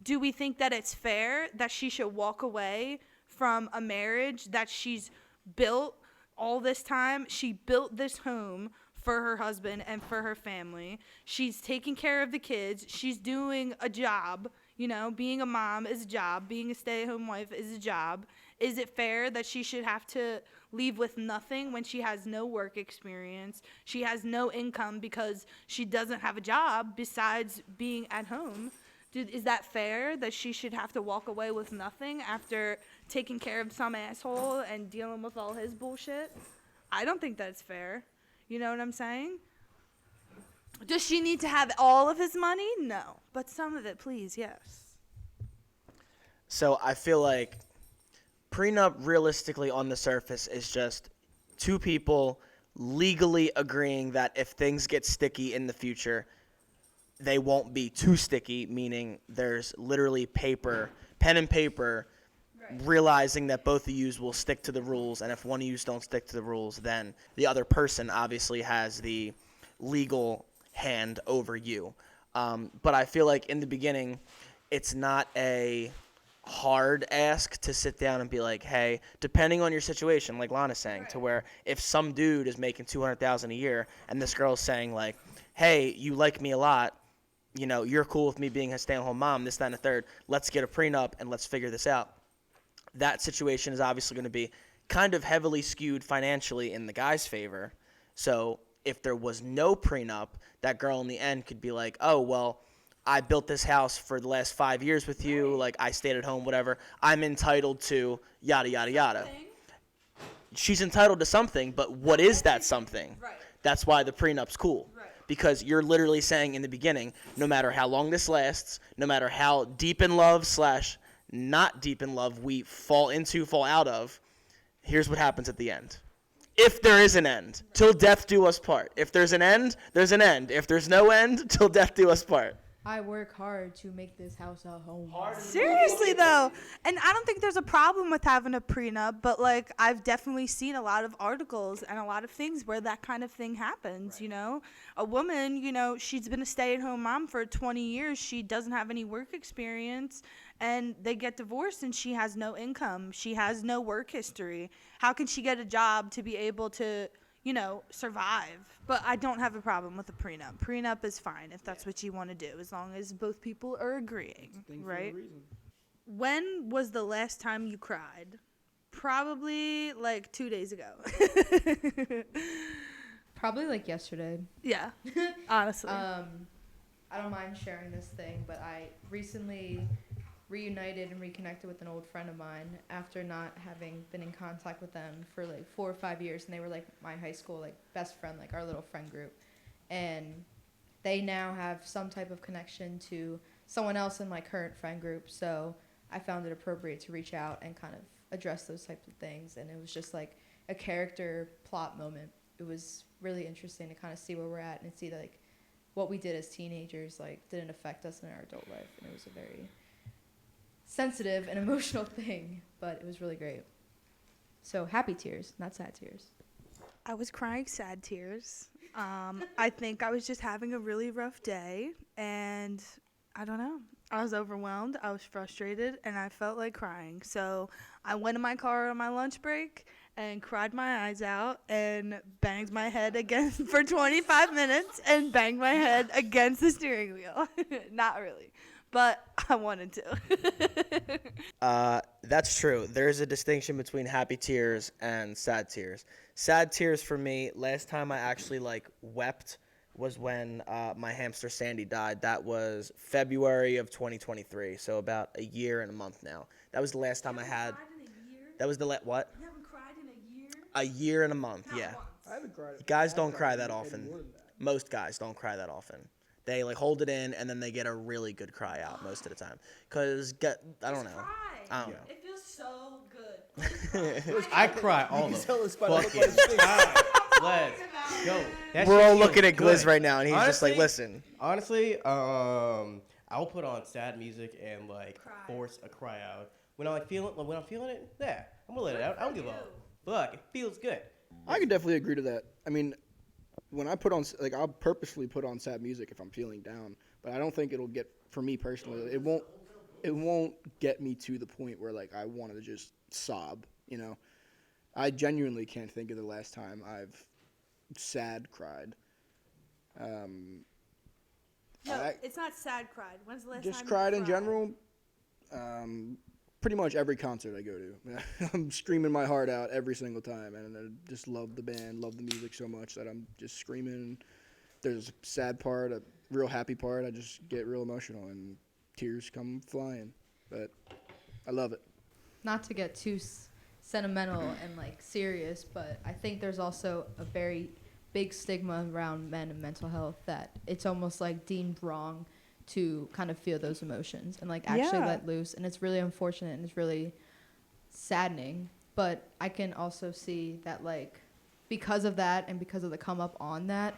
Do we think that it's fair that she should walk away from a marriage that she's built all this time? She built this home for her husband and for her family. She's taking care of the kids. She's doing a job. You know, being a mom is a job. Being a stay-at-home wife is a job. Is it fair that she should have to leave with nothing when she has no work experience? She has no income because she doesn't have a job besides being at home. Is that fair that she should have to walk away with nothing after taking care of some asshole and dealing with all his bullshit? I don't think that's fair. You know what I'm saying? Does she need to have all of his money? No. But some of it, please, yes. So I feel like prenup realistically on the surface is just two people legally agreeing that if things get sticky in the future, they won't be too sticky, meaning there's literally paper, pen and paper, realizing that both of you will stick to the rules, and if one of you don't stick to the rules, then the other person obviously has the legal hand over you. But I feel like in the beginning, it's not a hard ask to sit down and be like, hey, depending on your situation, like Lana's saying, to where if some dude is making $200,000 a year and this girl's saying like, hey, you like me a lot, you know, you're cool with me being a stay-at-home mom, this, that, and the third, let's get a prenup and let's figure this out. That situation is obviously going to be kind of heavily skewed financially in the guy's favor. So if there was no prenup, that girl in the end could be like, oh, well, I built this house for the last 5 years with you, like I stayed at home, whatever. I'm entitled to yada, yada, yada. She's entitled to something, but what is that something? Right. That's why the prenup's cool. Right. Because you're literally saying in the beginning, no matter how long this lasts, no matter how deep in love / not deep in love we fall out of, here's what happens at the end. If there is an end, till death do us part. If there's an end, there's an end. If there's no end, till death do us part. I work hard to make this house a home. Seriously though, and I don't think there's a problem with having a prenup, but like I've definitely seen a lot of articles and a lot of things where that kind of thing happens. Right. You know, a woman, you know, she's been a stay-at-home mom for 20 years. She doesn't have any work experience, and they get divorced, and she has no income. She has no work history. How can she get a job to be able to, you know, survive? But I don't have a problem with a prenup. Prenup is fine if that's what you want to do, as long as both people are agreeing, right? When was the last time you cried? Probably like 2 days ago. Probably like yesterday. Yeah, honestly. I don't mind sharing this thing, but I recently reunited and reconnected with an old friend of mine after not having been in contact with them for like 4 or 5 years, and they were like my high school like best friend, like our little friend group, and they now have some type of connection to someone else in my current friend group, so I found it appropriate to reach out and kind of address those types of things. And it was just like a character plot moment. It was really interesting to kind of see where we're at and see that like what we did as teenagers like didn't affect us in our adult life, and it was a very sensitive and emotional thing, but it was really great. So happy tears, not sad tears. I was crying sad tears. I think I was just having a really rough day, and I don't know. I was overwhelmed, I was frustrated, and I felt like crying. So I went in my car on my lunch break and cried my eyes out and banged my head against for 25 minutes and banged my head against the steering wheel. Not really, but I wanted to. That's true. There's a distinction between happy tears and sad tears. Sad tears for me, last time I actually like wept was when my hamster Sandy died. That was February of 2023, so about a year and a month now. That was the last time I had. Cried in a year? That was the what? You haven't cried in a year? A year and a month, Not yeah. once. I haven't cried. Guys don't cry that often. Most guys don't cry that often. They like hold it in and then they get a really good cry out most of the time. Cause I don't know. I don't know. It feels so good. I cry all the fucking time. Let's go. That We're shit all feels looking at Gliz good. right now, and he's just like, Honestly- listen. Honestly, I'll put on sad music and like force a cry out when I'm feeling it. Yeah, I'm gonna let it out. I don't give a fuck. It feels good. I can definitely agree to that. I mean, when I put on, like, I'll purposefully put on sad music if I'm feeling down, but I don't think it'll get, for me personally, it won't get me to the point where, like, I want to just sob, you know? I genuinely can't think of the last time I've sad cried. No, it's not sad cried. When's the last time Just you cried in general. Pretty much every concert I go to. I'm screaming my heart out every single time, and I just love the band, love the music so much that I'm just screaming. There's a sad part, a real happy part. I just get real emotional, and tears come flying. But I love it. Not to get too sentimental and like serious, but I think there's also a very big stigma around men and mental health that it's almost like deemed wrong to kind of feel those emotions and like actually let loose, and it's really unfortunate and it's really saddening. But I can also see that like because of that and because of the come up on that,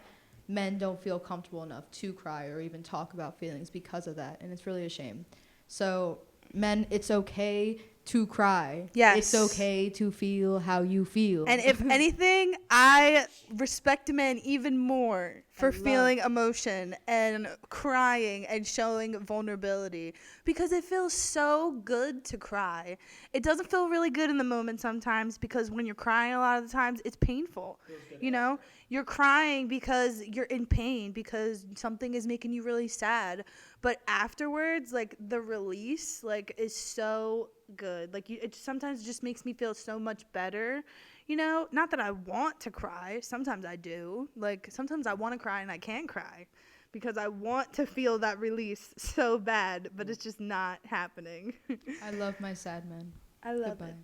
men don't feel comfortable enough to cry or even talk about feelings because of that, and it's really a shame. So men, it's okay to cry. Yes. It's okay to feel how you feel. And if anything, I respect men even more for feeling emotion and crying and showing vulnerability, because it feels so good to cry. It doesn't feel really good in the moment sometimes, because when you're crying a lot of the times, it's painful. You know, you're crying because you're in pain, because something is making you really sad. But afterwards, like, the release, like, is so good. Like, it sometimes just makes me feel so much better. You know, not that I want to cry. Sometimes I do. Like, sometimes I want to cry and I can't cry because I want to feel that release so bad, but it's just not happening. I love my sad men. I love Goodbye.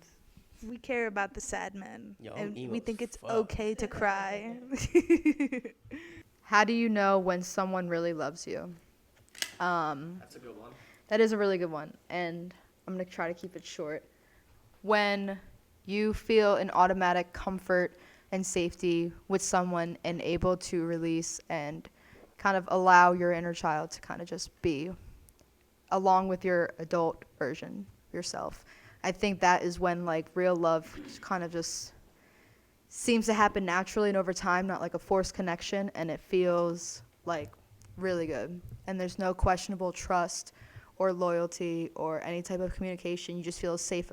it. We care about the sad men, Yo, I'm and emo we as think it's fuck. okay to cry. How do you know when someone really loves you? That's a good one. That is a really good one, and I'm going to try to keep it short. When you feel an automatic comfort and safety with someone and able to release and kind of allow your inner child to kind of just be along with your adult version yourself. I think that is when like real love kind of just seems to happen naturally and over time, not like a forced connection, and it feels like really good. And there's no questionable trust or loyalty or any type of communication. You just feel safe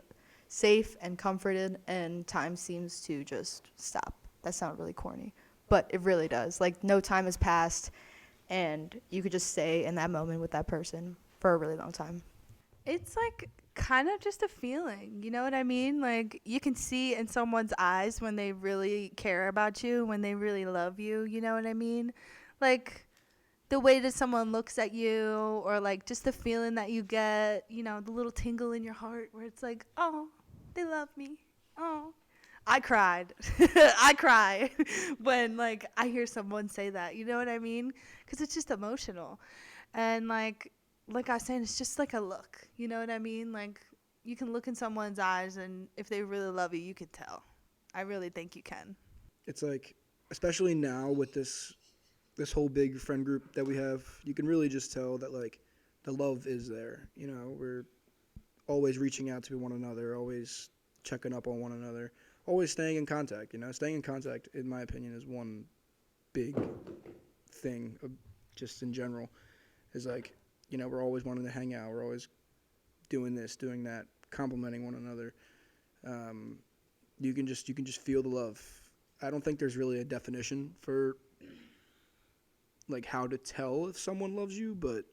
and comforted, and time seems to just stop. That sounds really corny, but it really does. Like, no time has passed, and you could just stay in that moment with that person for a really long time. It's like kind of just a feeling, you know what I mean? Like, you can see in someone's eyes when they really care about you, when they really love you, you know what I mean? Like, the way that someone looks at you, or like just the feeling that you get, you know, the little tingle in your heart where it's like, oh, they love me. Oh, I cried. I cry when like I hear someone say that, you know what I mean? Because it's just emotional. And like I was saying, it's just like a look, you know what I mean? Like, you can look in someone's eyes, and if they really love you, you can tell. I really think you can. It's like, especially now with this whole big friend group that we have, you can really just tell that, like, the love is there. You know, we're always reaching out to one another, always checking up on one another, always staying in contact. You know, staying in contact, in my opinion, is one big thing, just in general, is like, you know, we're always wanting to hang out. We're always doing this, doing that, complimenting one another. You can just feel the love. I don't think there's really a definition for like how to tell if someone loves you, but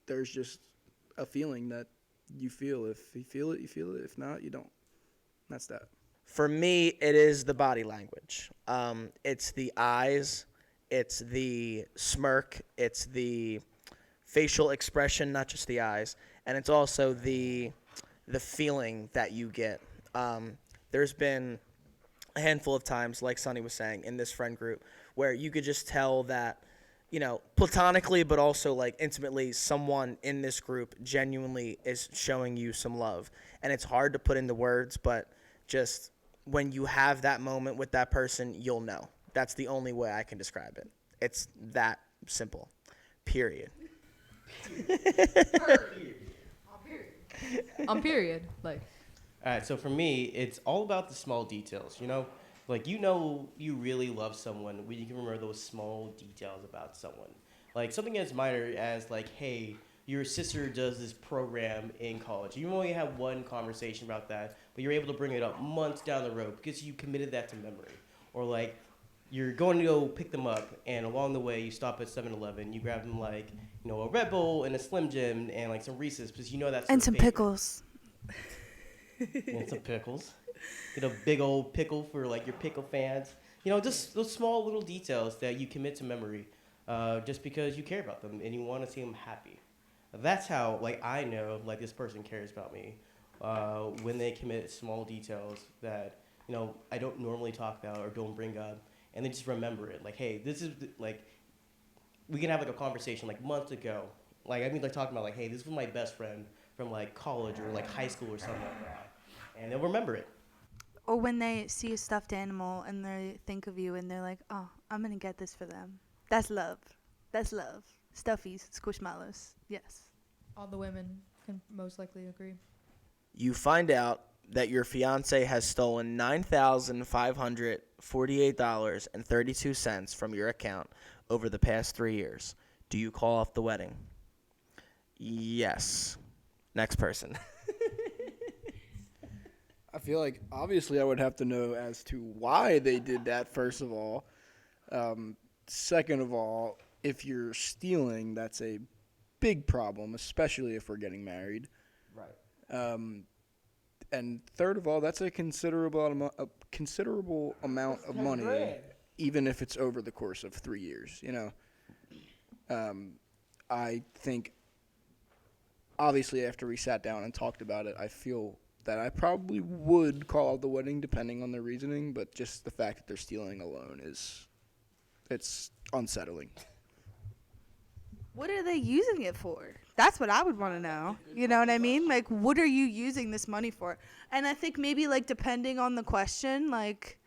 there's just a feeling that you feel. If you feel it, you feel it. If not, you don't. That's that. For me, it is the body language. It's the eyes, it's the smirk, it's the facial expression, not just the eyes, and it's also the feeling that you get. There's been a handful of times, like Sonny was saying, in this friend group, where you could just tell that, platonically, but also like intimately, someone in this group genuinely is showing you some love. And it's hard to put into words, but just when you have that moment with that person, you'll know. That's the only way I can describe it. It's that simple. Period. On period. Like, All right, so for me, it's all about the small details, Like, you really love someone when you can remember those small details about someone. Like, something as minor as, like, hey, your sister does this program in college. You only have one conversation about that, but you're able to bring it up months down the road because you committed that to memory. Or, like, you're going to go pick them up, and along the way, you stop at 7-Eleven. You grab them, like, a Red Bull and a Slim Jim and, like, some Reese's because that's And their some favorite. pickles. And some pickles. Get a big old pickle for, like, your pickle fans. Just those small little details that you commit to memory just because you care about them and you want to see them happy. That's how, like, I know, like, this person cares about me when they commit small details that, I don't normally talk about or don't bring up. And they just remember it. Like, hey, this is, like, we can have, like, a conversation, like, months ago. Like, talking about, like, hey, this was my best friend from, like, college or, like, high school or something like that. And they'll remember it. Or when they see a stuffed animal and they think of you and they're like, oh, I'm going to get this for them. That's love. That's love. Stuffies, squishmallows. Yes. all the women can most likely agree. You find out that your fiance has stolen $9,548.32 from your account over the past 3 years. Do you call off the wedding? Yes. Next person. I feel like obviously I would have to know as to why they did that, first of all. Second of all, if you're stealing, that's a big problem, especially if we're getting married. Right. And third of all, that's a considerable amount of money, even if it's over the course of 3 years. I think, obviously, after we sat down and talked about it, I feel that I probably would call out the wedding depending on the reasoning, but just the fact that they're stealing alone it's unsettling. What are they using it for? That's what I would want to know. You know what I mean? Like, what are you using this money for? And I think maybe, like, depending on the question, like,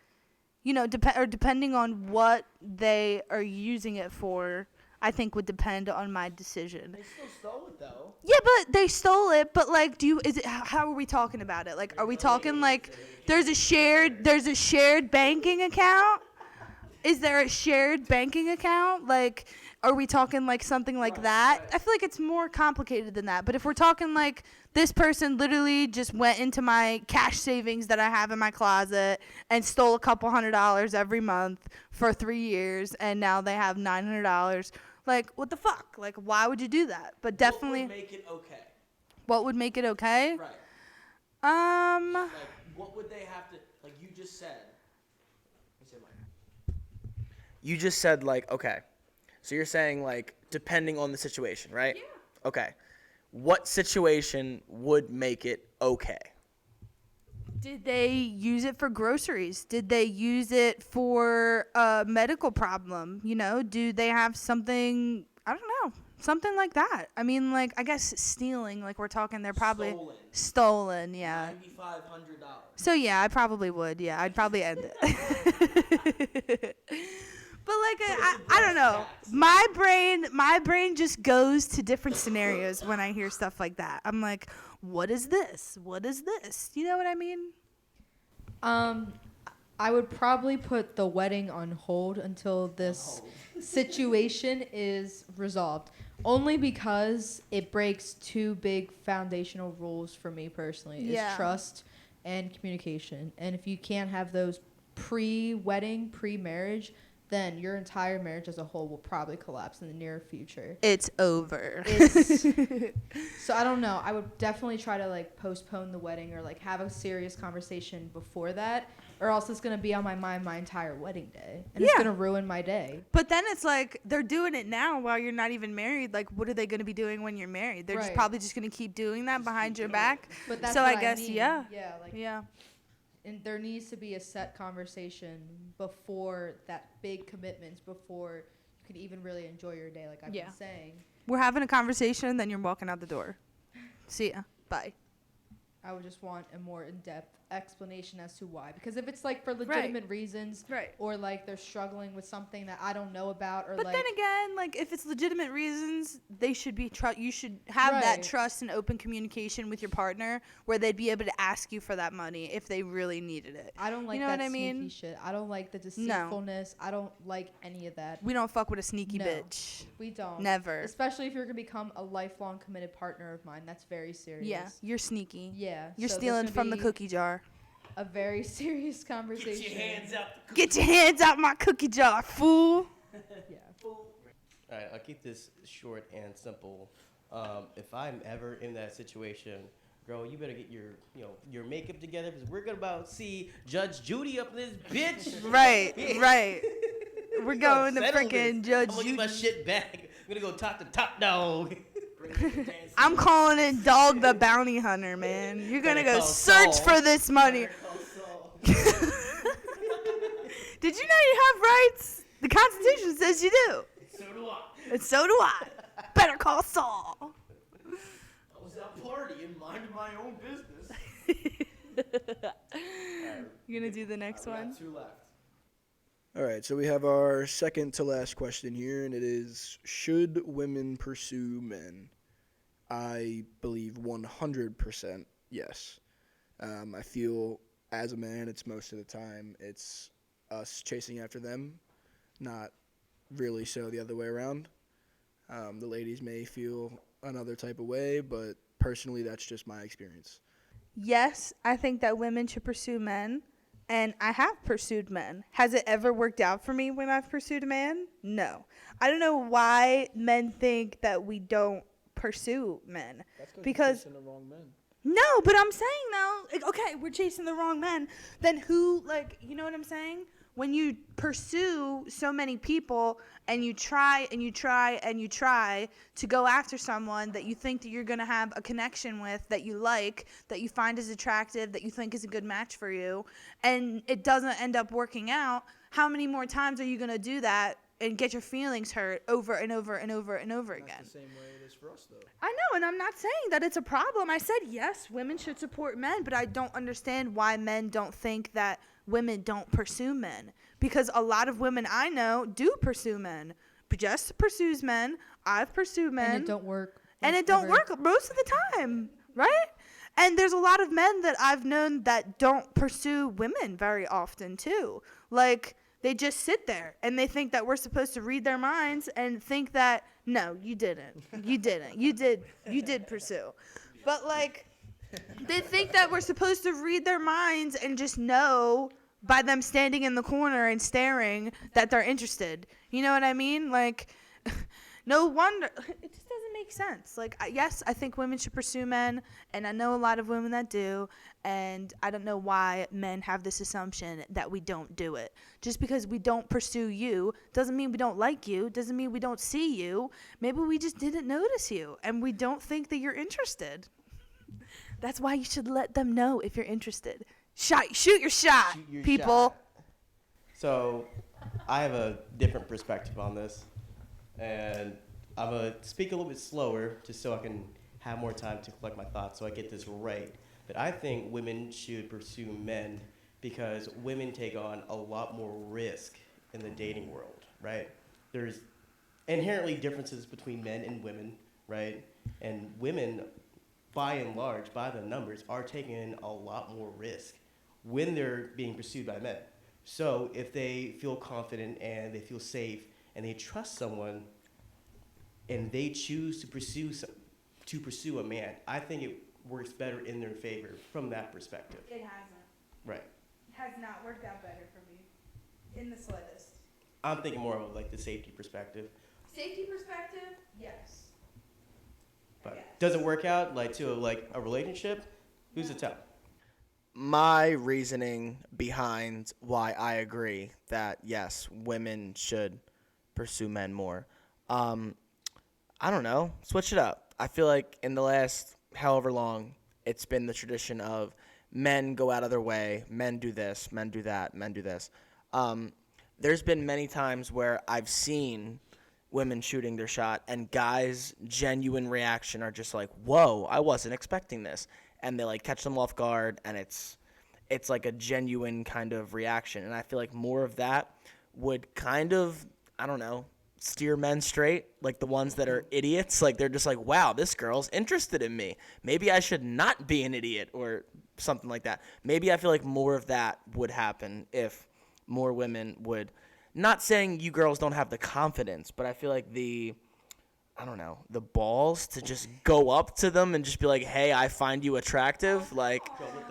depending on what they are using it for, I think would depend on my decision. They still stole it, though. Yeah, but they stole it. But, like, how are we talking about it? Like, are we talking, like, there's a shared banking account? Is there a shared banking account? Like, are we talking, like, something like that? I feel like it's more complicated than that. But if we're talking, like, this person literally just went into my cash savings that I have in my closet and stole a couple $100 every month for 3 years, and now they have $900, like, what the fuck? Like, why would you do that? But definitely. What would make it okay? What would make it okay? Right. Like, what would they have to, like you just said. You just said, like, okay. So you're saying, like, depending on the situation, right? Yeah. Okay. What situation would make it okay? Did they use it for groceries? Did they use it for a medical problem? Do they have something, I don't know, something like that. I mean, like, I guess stealing, like, we're talking, they're probably stolen, yeah. $9,500. So, yeah, I probably would, yeah. I'd probably end it. But, like, I don't know. My brain just goes to different scenarios when I hear stuff like that. I'm like, what is this? What is this? You know what I mean? I would probably put the wedding on hold until this situation is resolved. Only because it breaks two big foundational rules for me personally. Yeah. Is trust and communication. And if you can't have those pre-wedding, pre-marriage, then your entire marriage as a whole will probably collapse in the near future. It's over. So I don't know. I would definitely try to, like, postpone the wedding or, like, have a serious conversation before that, or else it's going to be on my mind my entire wedding day. And it's going to ruin my day. But then it's like they're doing it now while you're not even married. Like, what are they going to be doing when you're married? They're just probably just going to keep doing that behind your back. But that's so what I guess, mean. yeah. Yeah, like, Yeah. And there needs to be a set conversation before that big commitment, before you can even really enjoy your day, like I've Yeah. been saying. We're having a conversation, then you're walking out the door. See ya. Bye. I would just want a more in-depth explanation as to why. Because if it's like for legitimate reasons, Right. or like they're struggling with something that I don't know about, or But like then again, like if it's legitimate reasons, they should be you should have that Right. trust and open communication with your partner where they'd be able to ask you for that money if they really needed it. I don't like You know that what I sneaky mean? shit. I don't like the deceitfulness. I don't like any of that. We don't fuck with a sneaky No. bitch. We don't. Never. Especially if you're gonna become a lifelong committed partner of mine. That's very serious. Yeah, you're sneaky. Yeah. You're so there's stealing gonna from the be cookie jar. A very serious conversation. Get your hands out the Get your hands out my cookie jar, fool. Yeah. All right, I'll keep this short and simple. If I'm ever in that situation, girl, you better get your makeup together because we're gonna see Judge Judy up in this bitch. Right, right. We're We going gonna to settle freaking this. Judge I'm gonna get my Judy. shit back. I'm gonna go talk to Top Dog. I'm calling it Dog the Bounty Hunter, man. You're gonna Better go call search Saul. for this money. Did you know you have rights? The Constitution says you do. So do I. And so do I. Better call Saul. I was out partying, minding my own business. You gonna do the next one? Two left. All right, so we have our second to last question here, and it is, should women pursue men? I believe 100% yes. I feel as a man, it's most of the time, it's us chasing after them, not really so the other way around. The ladies may feel another type of way, but personally, that's just my experience. Yes, I think that women should pursue men, and I have pursued men. Has it ever worked out for me when I've pursued a man? No. I don't know why men think that we don't pursue men. Because the wrong men. no, but I'm saying though, like, okay, we're chasing the wrong men. Then who, like, you know what I'm saying? When you pursue so many people and you try and you try and you try to go after someone that you think that you're going to have a connection with, that you like, that you find is attractive, that you think is a good match for you, and it doesn't end up working out, how many more times are you going to do that and get your feelings hurt over and over and over and over again? That's the same way it is for us, though. I know, and I'm not saying that it's a problem. I said, yes, women should support men, but I don't understand why men don't think that women don't pursue men. Because a lot of women I know do pursue men. Jess pursues men. I've pursued men. And it don't work. And it don't work most of the time, right? And there's a lot of men that I've known that don't pursue women very often, too. Like, they just sit there and they think that we're supposed to read their minds and think that, no, you didn't. You didn't. You did pursue. But, like, they think that we're supposed to read their minds and just know by them standing in the corner and staring that they're interested. You know what I mean? Like, no wonder. It just doesn't make sense. Like, yes, I think women should pursue men, and I know a lot of women that do, and I don't know why men have this assumption that we don't do it. Just because we don't pursue you doesn't mean we don't like you, doesn't mean we don't see you. Maybe we just didn't notice you, and we don't think that you're interested. That's why you should let them know if you're interested. Shoot your shot, Shoot your people. shot. So, I have a different perspective on this, and I'm going to speak a little bit slower just so I can have more time to collect my thoughts so I get this right. But I think women should pursue men because women take on a lot more risk in the dating world, right? There's inherently differences between men and women, right? And women, by and large, by the numbers, are taking a lot more risk when they're being pursued by men. So if they feel confident and they feel safe and they trust someone and they choose to pursue a man, I think it works better in their favor from that perspective. It hasn't. Right. It has not worked out better for me in the slightest. I'm thinking more of like the safety perspective. Safety perspective, yes. But Yes. does it work out like to like a relationship? Who's to tell? My reasoning behind why I agree that yes, women should pursue men more. I don't know. Switch it up. I feel like in the last however long, it's been the tradition of men go out of their way, men do this, men do that, men do this. There's been many times where I've seen women shooting their shot and guys' genuine reaction are just like, whoa, I wasn't expecting this. And they like catch them off guard, and it's like a genuine kind of reaction. And I feel like more of that would kind of, I don't know, steer men straight, like the ones that are idiots. Like they're just like, wow, this girl's interested in me. Maybe I should not be an idiot or something like that. Maybe I feel like more of that would happen if more women would, not saying you girls don't have the confidence, but I feel like the balls to just go up to them and just be like, hey, I find you attractive. Like,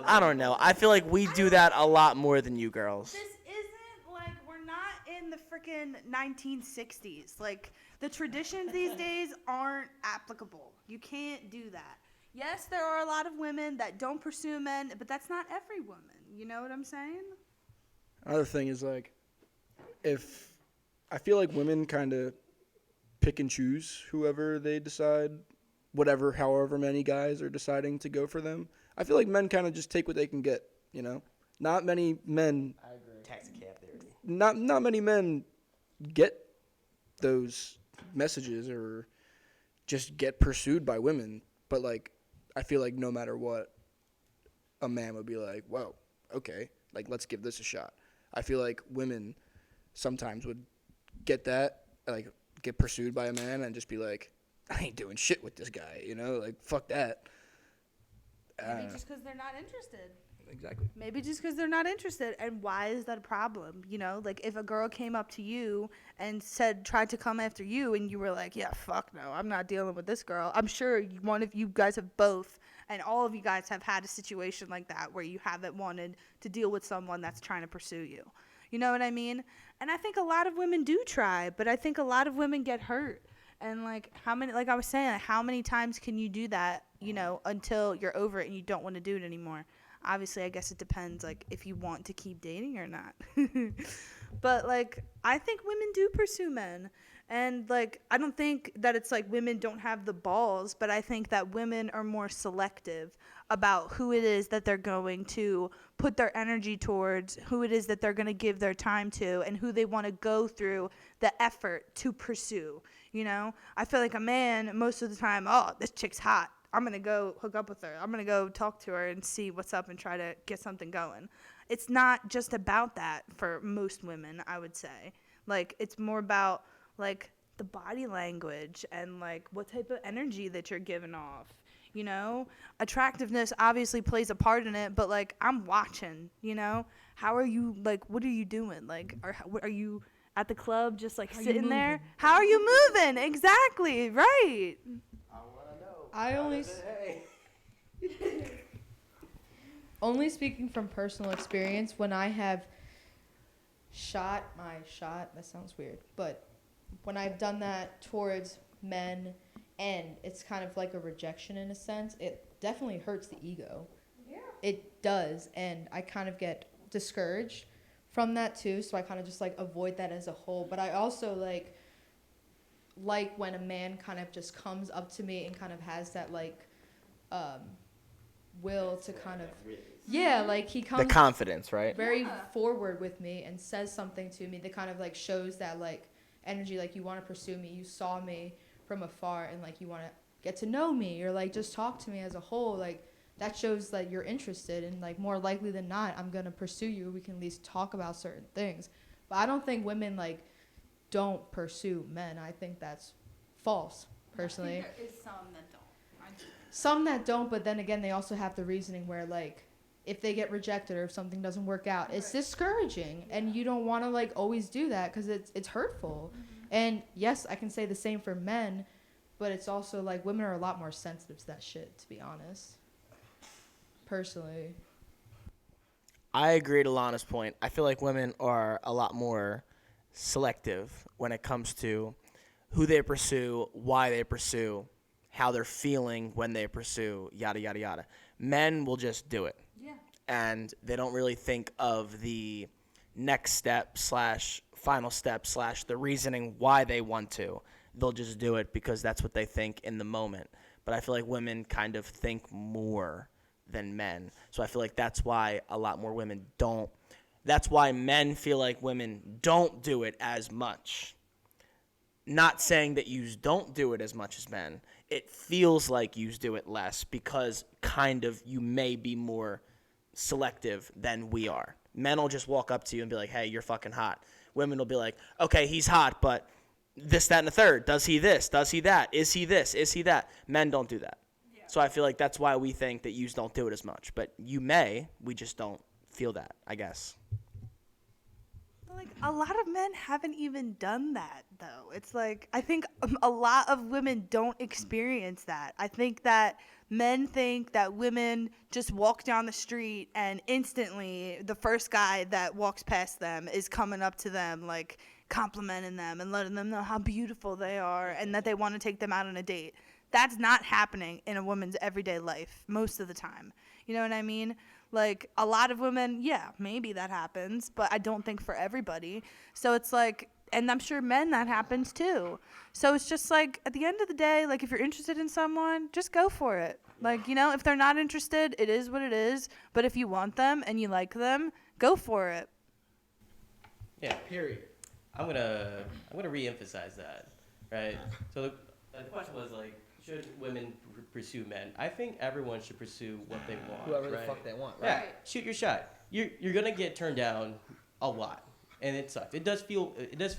I don't know. I feel like we do that a lot more than you girls. This isn't like we're not in the freaking 1960s. Like the traditions these days aren't applicable. You can't do that. Yes, there are a lot of women that don't pursue men, but that's not every woman. You know what I'm saying? Another thing is like, if I feel like women kind of pick and choose whoever they decide, however many guys are deciding to go for them. I feel like men kind of just take what they can get, you know? Not many men. I agree. Taxi cab theory. Not many men get those messages or just get pursued by women. But like, I feel like no matter what, a man would be like, whoa, okay, like let's give this a shot. I feel like women sometimes would get that, like get pursued by a man and just be like, I ain't doing shit with this guy, you know, like fuck that. Maybe just because they're not interested. Exactly. Maybe just because they're not interested. And why is that a problem? You know, like if a girl came up to you and tried to come after you and you were like, yeah, fuck no, I'm not dealing with this girl. I'm sure one of you guys have both, and all of you guys have had a situation like that where you haven't wanted to deal with someone that's trying to pursue you. You know what I mean? And I think a lot of women do try, but I think a lot of women get hurt. And like I was saying, like, how many times can you do that, you know, until you're over it and you don't want to do it anymore? Obviously, I guess it depends, like, if you want to keep dating or not. But, like, I think women do pursue men. And, like, I don't think that it's like women don't have the balls, but I think that women are more selective about who it is that they're going to put their energy towards, who it is that they're going to give their time to, and who they want to go through the effort to pursue, you know? I feel like a man, most of the time, oh, this chick's hot. I'm going to go hook up with her. I'm going to go talk to her and see what's up and try to get something going. It's not just about that for most women, I would say. Like, it's more about, like, the body language and, like, what type of energy that you're giving off, you know? Attractiveness obviously plays a part in it, but, like, I'm watching, you know? How are you, like, what are you doing? Like, are you at the club just, like, sitting there? How are you moving? Exactly, right. I only speaking from personal experience, when I have shot my shot, that sounds weird, but when I've done that towards men and it's kind of like a rejection in a sense, it definitely hurts the ego. Yeah. It does, and I kind of get discouraged from that too, so I kind of just like avoid that as a whole. But I also like when a man kind of just comes up to me and kind of has that like will to kind of like he comes The confidence, right? very forward with me and says something to me that kind of like shows that like energy, like you want to pursue me, you saw me from afar and like you want to get to know me or like just talk to me as a whole, like that shows that you're interested, and like more likely than not I'm gonna pursue you. We can at least talk about certain things. But I don't think women like don't pursue men. I think that's false, personally. I think there is some that don't. Some that don't, but then again, they also have the reasoning where, like, if they get rejected or if something doesn't work out, it's discouraging, and you don't want to, like, always do that because it's hurtful. Mm-hmm. And, yes, I can say the same for men, but it's also, like, women are a lot more sensitive to that shit, to be honest. Personally. I agree to Lana's point. I feel like women are a lot more selective when it comes to who they pursue, why they pursue, how they're feeling when they pursue, yada, yada, yada. Men will just do it. Yeah. And they don't really think of the next step / final step / the reasoning why they want to. They'll just do it because that's what they think in the moment. But I feel like women kind of think more than men. So I feel like that's why a lot more women don't. That's why men feel like women don't do it as much. Not saying that yous don't do it as much as men. It feels like yous do it less because kind of you may be more selective than we are. Men will just walk up to you and be like, hey, you're fucking hot. Women will be like, okay, he's hot, but this, that, and the third. Does he this? Does he that? Is he this? Is he that? Men don't do that. Yeah. So I feel like that's why we think that yous don't do it as much. But you may. We just don't feel that, I guess. Like, a lot of men haven't even done that, though. It's like, I think a lot of women don't experience that. I think that men think that women just walk down the street and instantly the first guy that walks past them is coming up to them, like, complimenting them and letting them know how beautiful they are and that they want to take them out on a date. That's not happening in a woman's everyday life most of the time. You know what I mean? Like, a lot of women, yeah, maybe that happens, but I don't think for everybody. So it's like, and I'm sure men that happens too. So it's just like, at the end of the day, like, if you're interested in someone, just go for it. Like, you know, if they're not interested, it is what it is. But if you want them and you like them, go for it. Yeah, period. I'm gonna reemphasize that, right? So the question was like, should women pursue men? I think everyone should pursue what they want. Whoever right? the fuck they want, right? Yeah, shoot your shot. You're gonna get turned down a lot, and it sucks. It does feel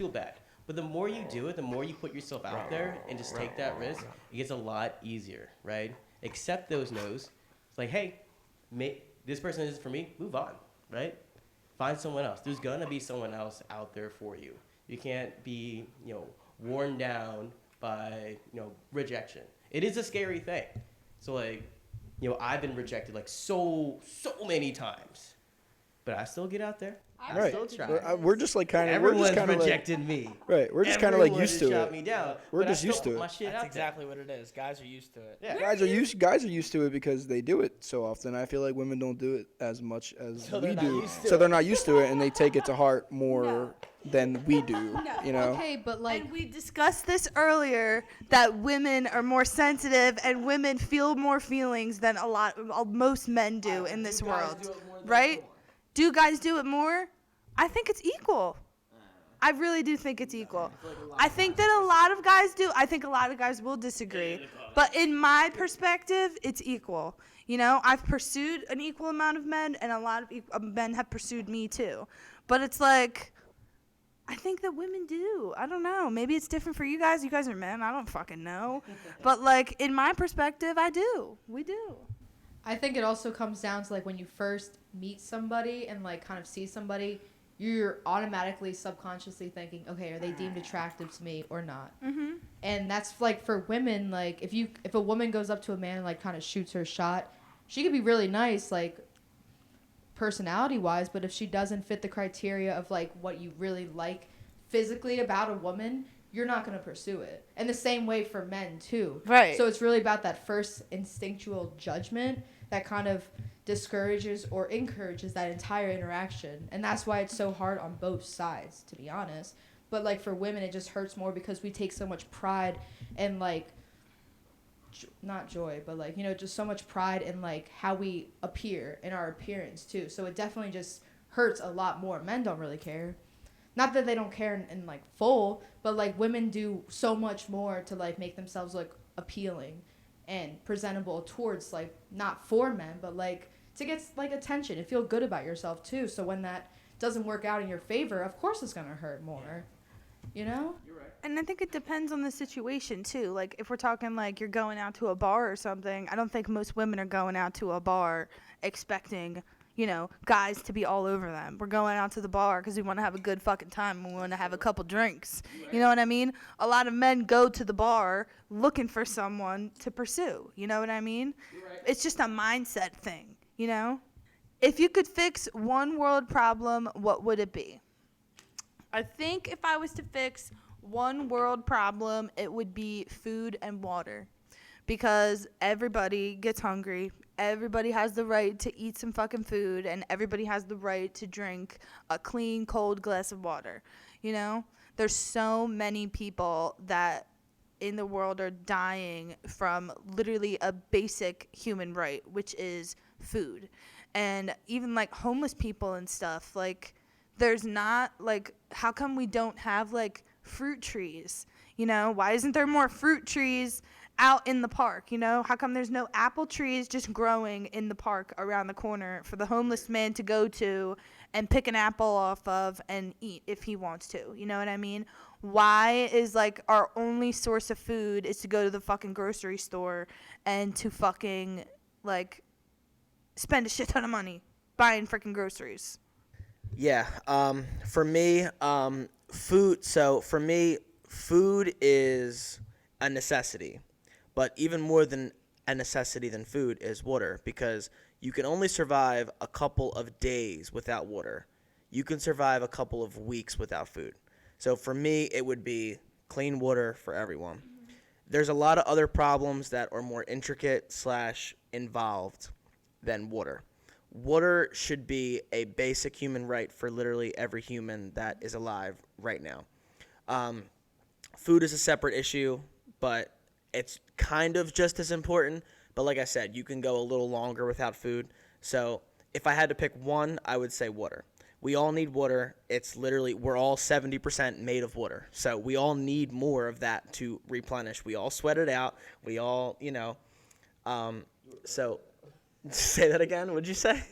bad. But the more you do it, the more you put yourself out there and just take that risk, it gets a lot easier, right? Accept those no's. It's like, hey, this person isn't for me. Move on, right? Find someone else. There's gonna be someone else out there for you. You can't be, worn down by, rejection. It is a scary thing. So like, I've been rejected like so many times, but I still get out there. I Right. still try. We're just like kind of. Everyone's we're just kind of rejected me. Right. We're just kind of like used to shot it. me down. We're but I just still used to put it. my shit That's out exactly what it is. Guys are used to it. there. Yeah. Guys are used to it because they do it so often. I feel like women don't do it as much as So we they're not do. used to So it. they're not used to it, and they take it to heart more than we do. You know. Okay, but like, And we discussed this earlier, that women are more sensitive and women feel more feelings than most men do in this world, right? Do guys do it more? I think it's equal. I really do think it's equal. I think that a lot of guys do. I think a lot of guys will disagree. But in my perspective, it's equal. I've pursued an equal amount of men, and a lot of men have pursued me too. But it's like, I think that women do. I don't know. Maybe it's different for you guys. You guys are men. I don't fucking know. But, like, in my perspective, I do. We do. I think it also comes down to like when you first meet somebody and like kind of see somebody, you're automatically subconsciously thinking, okay, are they deemed attractive to me or not? Mm-hmm. And that's like for women, like if a woman goes up to a man and like kind of shoots her shot, she could be really nice, like personality wise, but if she doesn't fit the criteria of like what you really like physically about a woman, you're not going to pursue it. And the same way for men too. Right. So it's really about that first instinctual judgment that kind of discourages or encourages that entire interaction. And that's why it's so hard on both sides, to be honest. But like for women, it just hurts more because we take so much pride and like, not joy, but like, just so much pride in like how we appear in our appearance too. So it definitely just hurts a lot more. Men don't really care. Not that they don't care in like full, but like women do so much more to like make themselves look appealing and presentable towards like not for men, but like to get like attention and feel good about yourself too. So when that doesn't work out in your favor, of course it's gonna hurt more. You're right. And I think it depends on the situation too. Like if we're talking like you're going out to a bar or something, I don't think most women are going out to a bar expecting, guys to be all over them. We're going out to the bar because we want to have a good fucking time and we want to have a couple drinks. You know what I mean? A lot of men go to the bar looking for someone to pursue. You know what I mean? It's just a mindset thing, If you could fix one world problem, what would it be? I think if I was to fix one world problem, it would be food and water. Because everybody gets hungry. Everybody has the right to eat some fucking food. And everybody has the right to drink a clean, cold glass of water. There's so many people that in the world are dying from literally a basic human right, which is food. And even like homeless people and stuff, like there's not like, how come we don't have like fruit trees? You know, why isn't there more fruit trees out in the park? You know, how come there's no apple trees just growing in the park around the corner for the homeless man to go to and pick an apple off of and eat if he wants to? You know what I mean? Why is like our only source of food is to go to the fucking grocery store and to fucking like spend a shit ton of money buying freaking groceries? Yeah. For me, food. So for me, food is a necessity, but even more than a necessity than food is water, because you can only survive a couple of days without water. You can survive a couple of weeks without food. So for me, it would be clean water for everyone. There's a lot of other problems that are more intricate slash involved than water. Water should be a basic human right for literally every human that is alive right now. Um, Food is a separate issue, but it's kind of just as important. But like I said, you can go a little longer without food. So if I had to pick one, I would say water. We all need water. It's literally, we're all 70% made of water. So we all need more of that to replenish. We all sweat it out. We all, so say that again. What'd you say?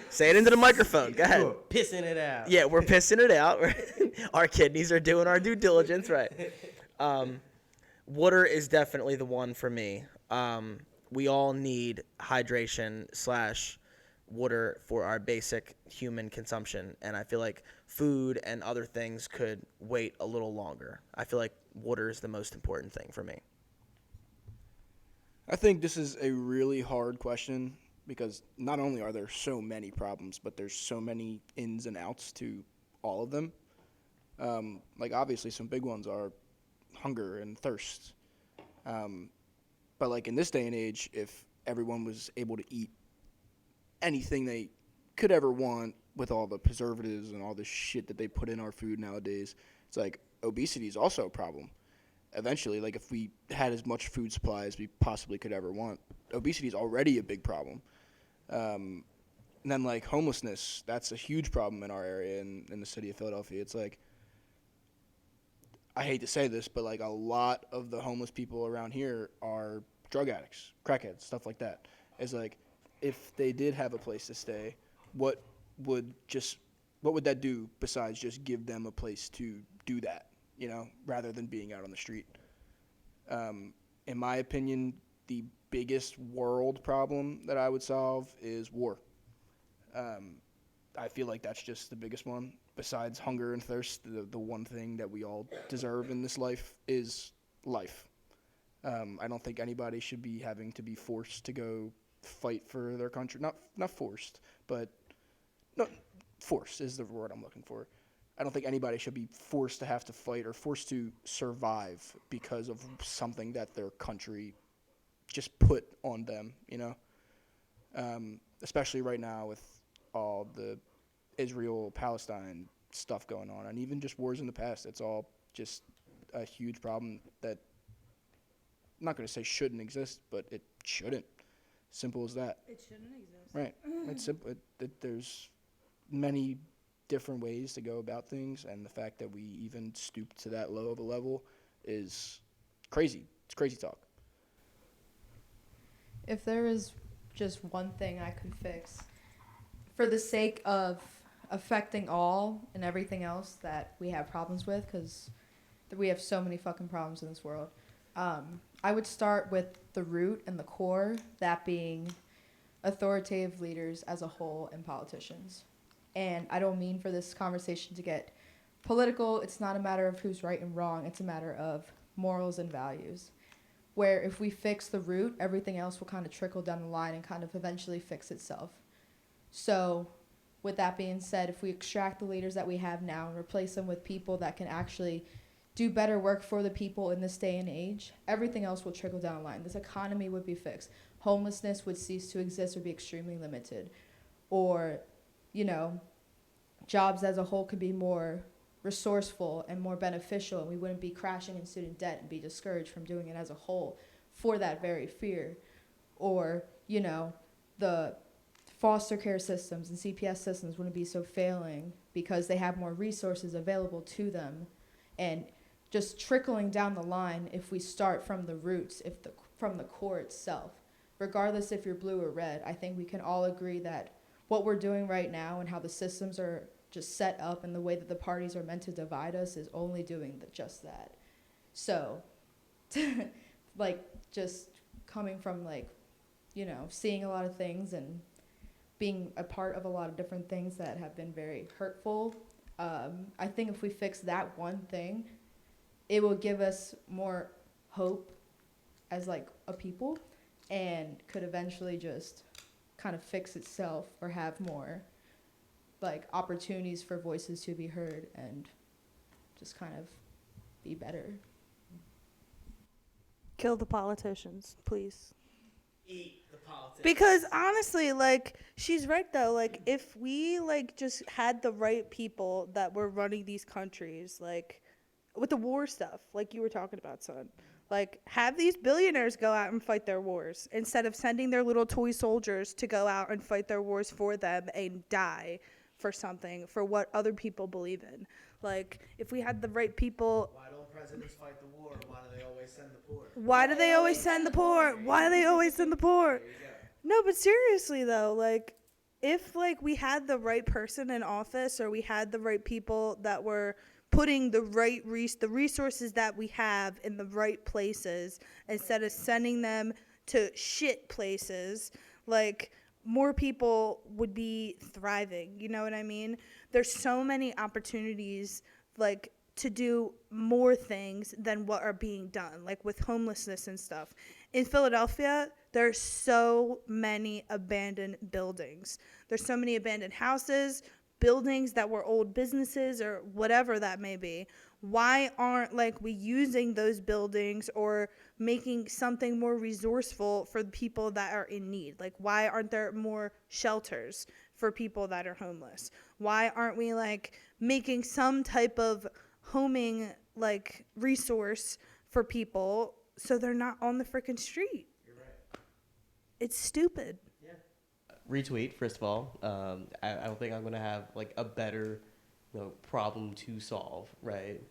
Say it into the microphone. Go ahead. We're pissing it out. Yeah, we're pissing it out. Our kidneys are doing our due diligence, right? Water is definitely the one for me. We all need hydration slash water for our basic human consumption, and I feel like food and other things could wait a little longer. I feel like water is the most important thing for me. I think this is a really hard question because not only are there so many problems, but there's so many ins and outs to all of them. Like obviously some big ones are hunger and thirst. But like in this day and age, if everyone was able to eat anything they could ever want with all the preservatives and all the shit that they put in our food nowadays, it's like obesity is also a problem. Eventually, like if we had as much food supply as we possibly could ever want, obesity is already a big problem. And then like homelessness, that's a huge problem in our area in the city of Philadelphia. It's like, I hate to say this, but like a lot of the homeless people around here are drug addicts, crackheads, stuff like that. It's like, if they did have a place to stay, what would that do besides just give them a place to do that, rather than being out on the street? In my opinion, the biggest world problem that I would solve is war. I feel like that's just the biggest one. Besides hunger and thirst, the one thing that we all deserve in this life is life. I don't think anybody should be having to be forced to go fight for their country. Not forced, but no, force is the word I'm looking for. I don't think anybody should be forced to have to fight or forced to survive because of something that their country just put on them, especially right now with all the Israel-Palestine stuff going on, and even just wars in the past. It's all just a huge problem that I'm not going to say shouldn't exist, but it shouldn't. Simple as that. It shouldn't exist. Right. It's simple. There's many different ways to go about things, and the fact that we even stoop to that low of a level is crazy. It's crazy talk. If there is just one thing I could fix for the sake of affecting all and everything else that we have problems with, because we have so many fucking problems in this world, I would start with the root and the core, that being authoritative leaders as a whole and politicians. And I don't mean for this conversation to get political. It's not a matter of who's right and wrong. It's a matter of morals and values, where if we fix the root, everything else will kind of trickle down the line and kind of eventually fix itself. So with that being said, if we extract the leaders that we have now and replace them with people that can actually do better work for the people in this day and age, everything else will trickle down the line. This economy would be fixed. Homelessness would cease to exist or be extremely limited. Or, jobs as a whole could be more resourceful and more beneficial, and we wouldn't be crashing in student debt and be discouraged from doing it as a whole for that very fear. Or, the foster care systems and CPS systems wouldn't be so failing because they have more resources available to them. And just trickling down the line, if we start from the roots, from the core itself, regardless if you're blue or red, I think we can all agree that what we're doing right now and how the systems are just set up and the way that the parties are meant to divide us is only doing just that. So, like, just coming from, like, you know, seeing a lot of things and being a part of a lot of different things that have been very hurtful, I think if we fix that one thing, it will give us more hope as, like, a people, and could eventually just kind of fix itself or have more, like, opportunities for voices to be heard and just kind of be better. Kill the politicians, please. Eat the politics. Because honestly, like, she's right though. Like, if we like just had the right people that were running these countries, like with the war stuff, like you were talking about, son, like have these billionaires go out and fight their wars instead of sending their little toy soldiers to go out and fight their wars for them and die for something, for what other people believe in. Like, if we had the right people. Why don't presidents fight the war? Why do they always send the poor? Why do they always send the poor? Why do they always send the poor? No, but seriously though, like, if like we had the right person in office, or we had the right people that were putting the right the resources that we have in the right places instead of sending them to shit places, like, more people would be thriving. You know what I mean? There's so many opportunities, like, to do more things than what are being done, like with homelessness and stuff. In Philadelphia, there's so many abandoned buildings. There's so many abandoned houses, buildings that were old businesses or whatever that may be. Why aren't, like, we using those buildings or making something more resourceful for the people that are in need? Like, why aren't there more shelters for people that are homeless? Why aren't we, like, making some type of homing, like, resource for people so they're not on the freaking street? You're right. It's stupid. Yeah. Retweet, first of all. I don't think I'm going to have, like, a better, you know, problem to solve, right?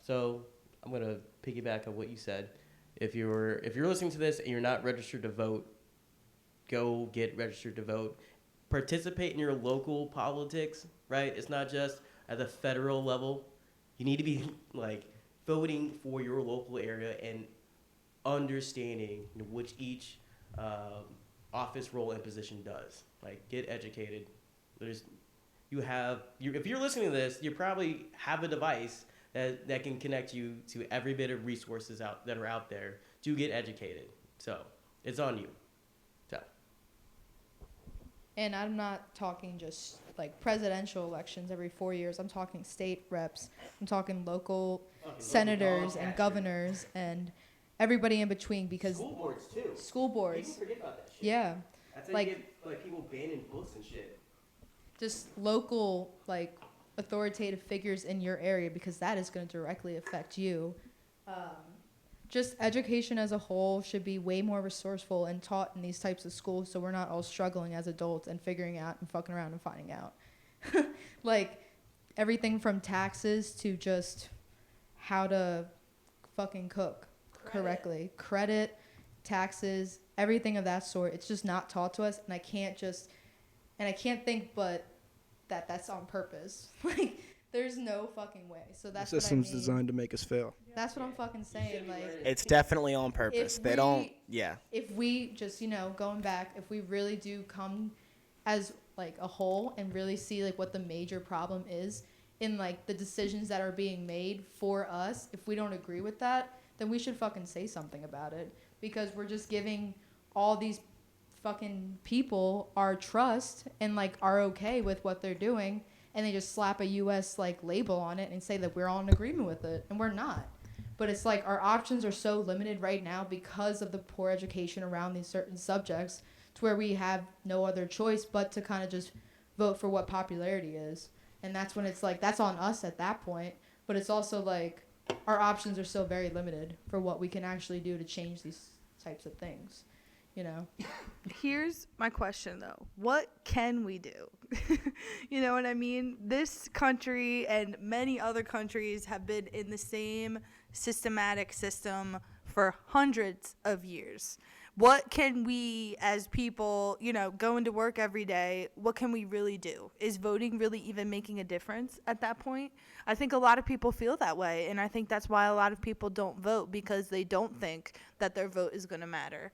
So I'm going to piggyback on what you said. If you're listening to this and you're not registered to vote, go get registered to vote. Participate in your local politics, right? It's not just at the federal level. You need to be, like, voting for your local area and understanding which each office, role, and position does. Like, get educated. If you're listening to this, you probably have a device that can connect you to every bit of resources that are out there to get educated. So it's on you. So. And I'm not talking just like presidential elections every 4 years. I'm talking state reps. I'm talking local senators and governors and everybody in between, because School boards too. School boards. People forget about that shit. Yeah. That's how Like- you get, like, people banning books and shit. Just local, like, authoritative figures in your area, because that is going to directly affect you. Just education as a whole should be way more resourceful and taught in these types of schools, so we're not all struggling as adults and figuring out and fucking around and finding out. Like, everything from taxes to just how to fucking cook correctly. Credit, taxes, everything of that sort. It's just not taught to us, and I can't think but that's on purpose. Like, there's no fucking way. So that's The what I system's mean. designed to make us fail. That's what I'm fucking saying. Like, It's definitely on purpose. If They we- don't. Yeah. if we just, going back, if we really do come as, like, a whole and really see, like, what the major problem is in, like, the decisions that are being made for us, if we don't agree with that, then we should fucking say something about it, because we're just giving all these fucking people our trust and, like, are okay with what they're doing, and they just slap a U.S. like label on it and say that we're all in agreement with it, and we're not. But it's like our options are so limited right now because of the poor education around these certain subjects, to where we have no other choice but to kind of just vote for what popularity is. And that's when it's like, that's on us at that point. But it's also like our options are still very limited for what we can actually do to change these types of things. you know. Here's my question though. What can we do? You know what I mean? This country and many other countries have been in the same systematic system for hundreds of years. What can we as people, going to work every day, what can we really do? Is voting really even making a difference at that point? I think a lot of people feel that way, and I think that's why a lot of people don't vote, because they don't think that their vote is going to matter.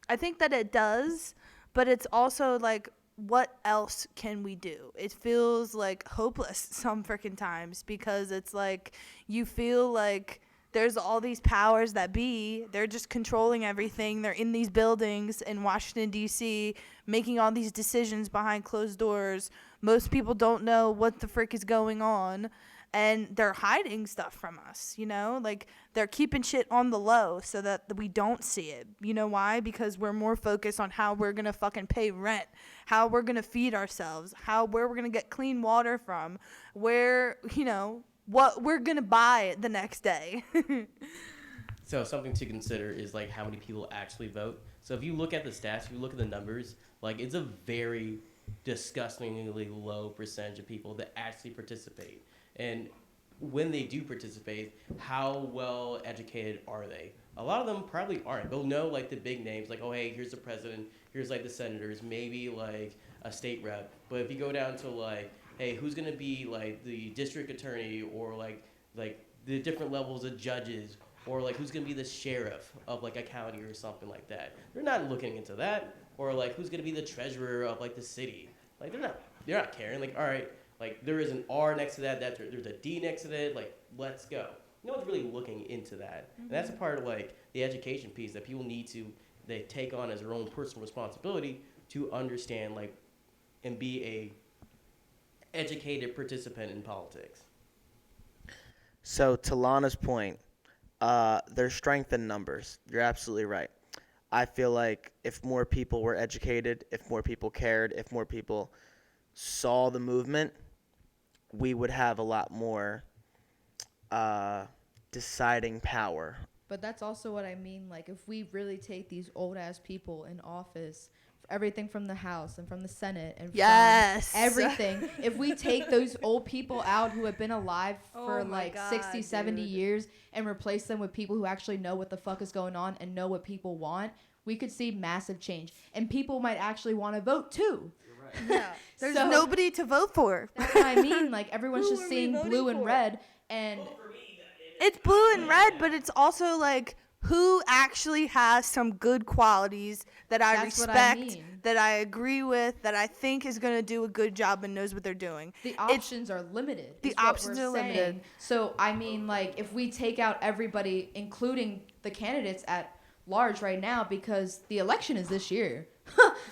I think that it does, but it's also like, what else can we do? It feels like hopeless some freaking times, because it's like you feel like there's all these powers that be. They're just controlling everything. They're in these buildings in Washington, D.C., making all these decisions behind closed doors. Most people don't know what the frick is going on. And they're hiding stuff from us, Like, they're keeping shit on the low so that we don't see it. You know why? Because we're more focused on how we're going to fucking pay rent, how we're going to feed ourselves, where we're going to get clean water from, where, what we're going to buy the next day. So something to consider is like how many people actually vote. So if you look at the stats, if you look at the numbers, like it's a very disgustingly low percentage of people that actually participate. And when they do participate, how well educated are they? A lot of them probably aren't. They'll know like the big names, like, oh, hey, here's the president, here's like the senators, maybe like a state rep. But if you go down to like, hey, who's gonna be like the district attorney, or like the different levels of judges, or like who's gonna be the sheriff of like a county or something like that, they're not looking into that. Or like who's gonna be the treasurer of like the city, like they're not caring. Like, all right, like there is an R next to that, there's a D next to it, like let's go. No one's really looking into that. And that's a part of like the education piece that people need to, they take on as their own personal responsibility to understand like and be a educated participant in politics. So to Lana's point, there's strength in numbers. You're absolutely right. I feel like if more people were educated, if more people cared, if more people saw the movement, we would have a lot more deciding power. But that's also what I mean. Like, if we really take these old ass people in office, everything from the House and from the Senate and Yes. from everything, if we take those old people out who have been alive for like 60, 70 years and replace them with people who actually know what the fuck is going on and know what people want, we could see massive change. And people might actually want to vote too. Yeah. There's nobody to vote for. That's what I mean. Like, everyone's Who just are we seeing voting blue and for? red, and It's blue and red, but it's also like, who actually has some good qualities that I That's what I respect, mean. that I agree with, that I think is going to do a good job and knows what they're doing. the options are limited. The is what options we're are limited. saying. So, I mean, like, if we take out everybody, including the candidates at large right now, because the election is this year.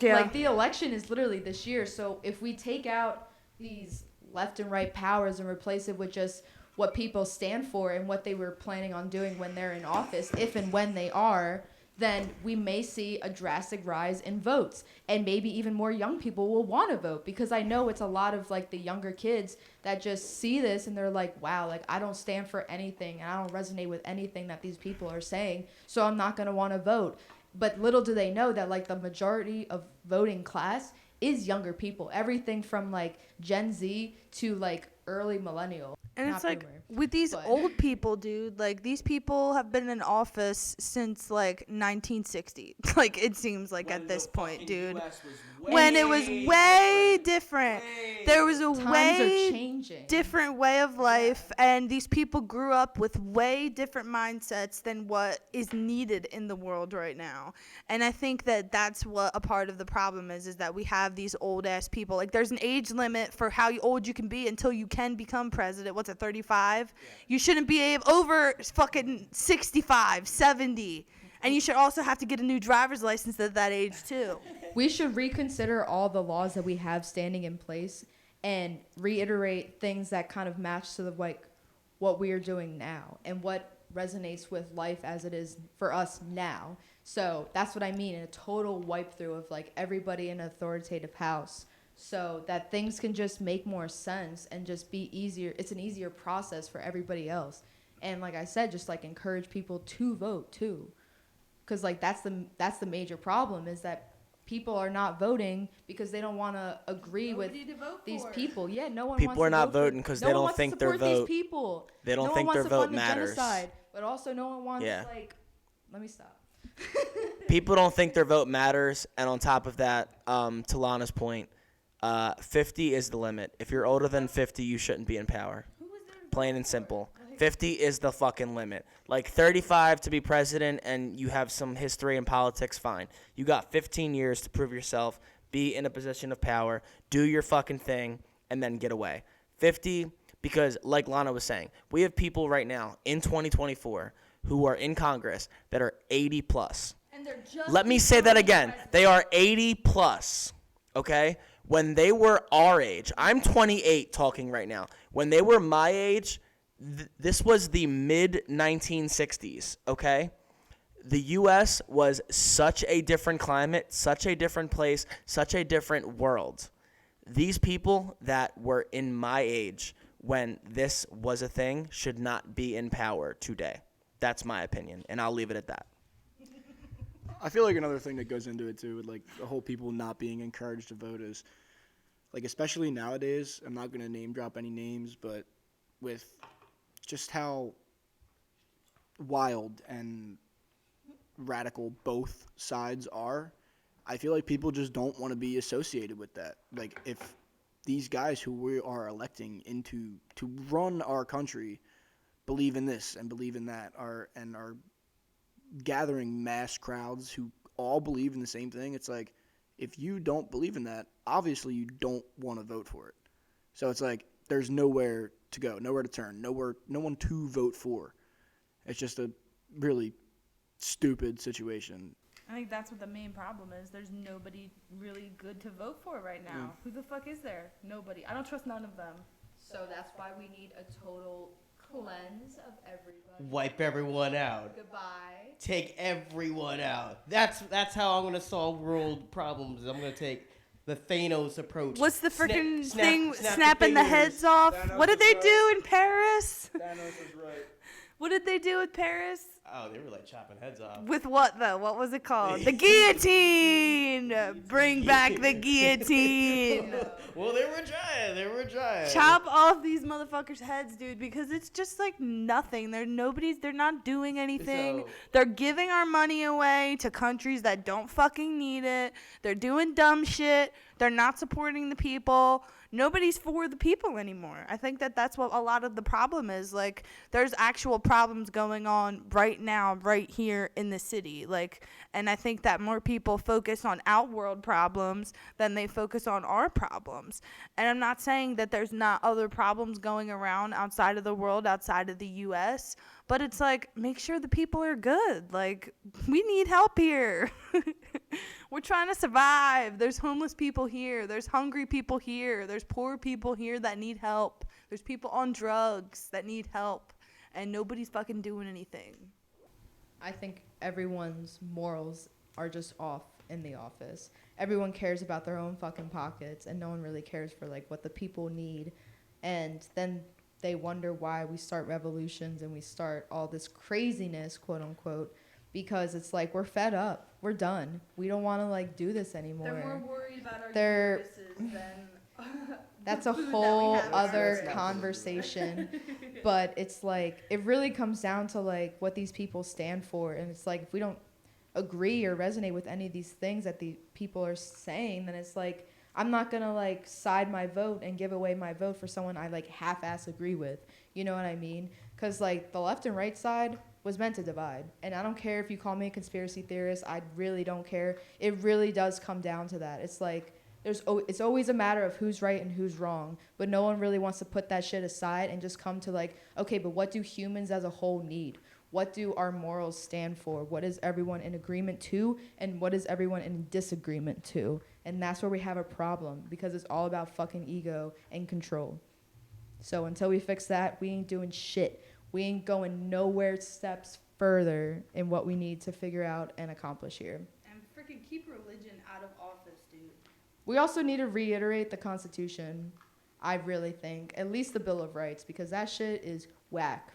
Yeah. Like, the election is literally this year. So, if we take out these left and right powers and replace it with just what people stand for and what they were planning on doing when they're in office, if and when they are, then we may see a drastic rise in votes. And maybe even more young people will want to vote, because I know it's a lot of like the younger kids that just see this and they're like, wow, like I don't stand for anything and I don't resonate with anything that these people are saying, so I'm not going to want to vote. But little do they know that like the majority of voting class is younger people. Everything from like Gen Z to like early millennial. And Not it's like, boomer, with these but- old people, dude, like, these people have been in office since, like, 1960. Like, it seems like at this point, dude. When it was way different. There was a Times are way changing. different way of life, and these people grew up with way different mindsets than what is needed in the world right now. And I think that that's what a part of the problem is that we have these old-ass people. Like, there's an age limit for how old you can be until you can become president. What's it, 35? Yeah. You shouldn't be over fucking 65, 70. And you should also have to get a new driver's license at that age, too. We should reconsider all the laws that we have standing in place and reiterate things that kind of match to the like what we are doing now and what resonates with life as it is for us now. So that's what I mean, in a total wipe through of like everybody in an authoritative house, so that things can just make more sense and just be easier. It's an easier process for everybody else. And like I said, just like encourage people to vote too. because like that's the major problem is that people are not voting because they don't want to agree with these people. Yeah, no one. People wants are to not vote for- voting because no they one don't wants to think their support these vote. people. They don't no think one their wants to vote fund the matters. genocide, but also no one wants Yeah. like. Let me stop. People don't think their vote matters, and on top of that, to Lana's point, 50 is the limit. If you're older than 50, you shouldn't be in power. Plain and simple. 50 is the fucking limit. Like 35 to be president and you have some history in politics, fine. You got 15 years to prove yourself, be in a position of power, do your fucking thing, and then get away. 50, because like Lana was saying, we have people right now in 2024 who are in Congress that are 80 plus. And they're just Let me say that again. They are 80 plus, okay? When they were our age, I'm 28 talking right now. When they were my age, this was the mid-1960s, okay? The U.S. was such a different climate, such a different place, such a different world. These people that were in my age when this was a thing should not be in power today. That's my opinion, and I'll leave it at that. I feel like another thing that goes into it too, with like the whole people not being encouraged to vote is, like, especially nowadays, I'm not going to name drop any names, but with just how wild and radical both sides are, I feel like people just don't want to be associated with that. Like, if these guys who we are electing to run our country believe in this and believe in that, are gathering mass crowds who all believe in the same thing, it's like, if you don't believe in that, obviously you don't want to vote for it. So it's like there's nowhere to go, nowhere to turn, no one to vote for. It's just a really stupid situation. I think that's what the main problem is. There's nobody really good to vote for right now. Who the fuck is there? Nobody. I don't trust none of them. So that's why we need a total cleanse of everybody. Wipe everyone out. Goodbye. Take everyone out. That's how I'm gonna solve world problems. I'm gonna take the Thanos approach. What's the freaking thing? snap Snapping the fingers. heads off? Thanos What did is they right. do in Paris? Thanos is right. What did they do with Paris? Oh, they were like chopping heads off. With what though? What was it called? The guillotine! Bring back the guillotine! Well, they were trying. They were trying. Chop off these motherfuckers' heads, dude, because it's just like nothing. They're not doing anything. So- They're giving our money away to countries that don't fucking need it. They're doing dumb shit. They're not supporting the people. Nobody's for the people anymore. I think that's what a lot of the problem is. Like, there's actual problems going on right now, right here in the city. Like, and I think that more people focus on outworld problems than they focus on our problems. And I'm not saying that there's not other problems going around outside of the world, outside of the U.S., but it's like, make sure the people are good. Like, we need help here. We're trying to survive. There's homeless people here. There's hungry people here. There's poor people here that need help. There's people on drugs that need help. And nobody's fucking doing anything. I think everyone's morals are just off in the office. Everyone cares about their own fucking pockets, and no one really cares for like what the people need. And then they wonder why we start revolutions and we start all this craziness, quote unquote, because it's like we're fed up. We're done. We don't want to like do this anymore. They're more worried about our They're- uteruses than That's a food that we whole have. other conversation. But it's like, it really comes down to like what these people stand for. And it's like, if we don't agree or resonate with any of these things that the people are saying, then it's like, I'm not going to like side my vote and give away my vote for someone I like half-ass agree with. You know what I mean? Because like the left and right side was meant to divide. And I don't care if you call me a conspiracy theorist. I really don't care. It really does come down to that. It's like, it's always a matter of who's right and who's wrong, but no one really wants to put that shit aside and just come to like, okay, but what do humans as a whole need? What do our morals stand for? What is everyone in agreement to, and what is everyone in disagreement to? And that's where we have a problem, because it's all about fucking ego and control. So until we fix that, we ain't doing shit. We ain't going nowhere steps further in what we need to figure out and accomplish here. And freaking keep religion out of office, dude. We also need to reiterate the Constitution, I really think. At least the Bill of Rights, because that shit is whack.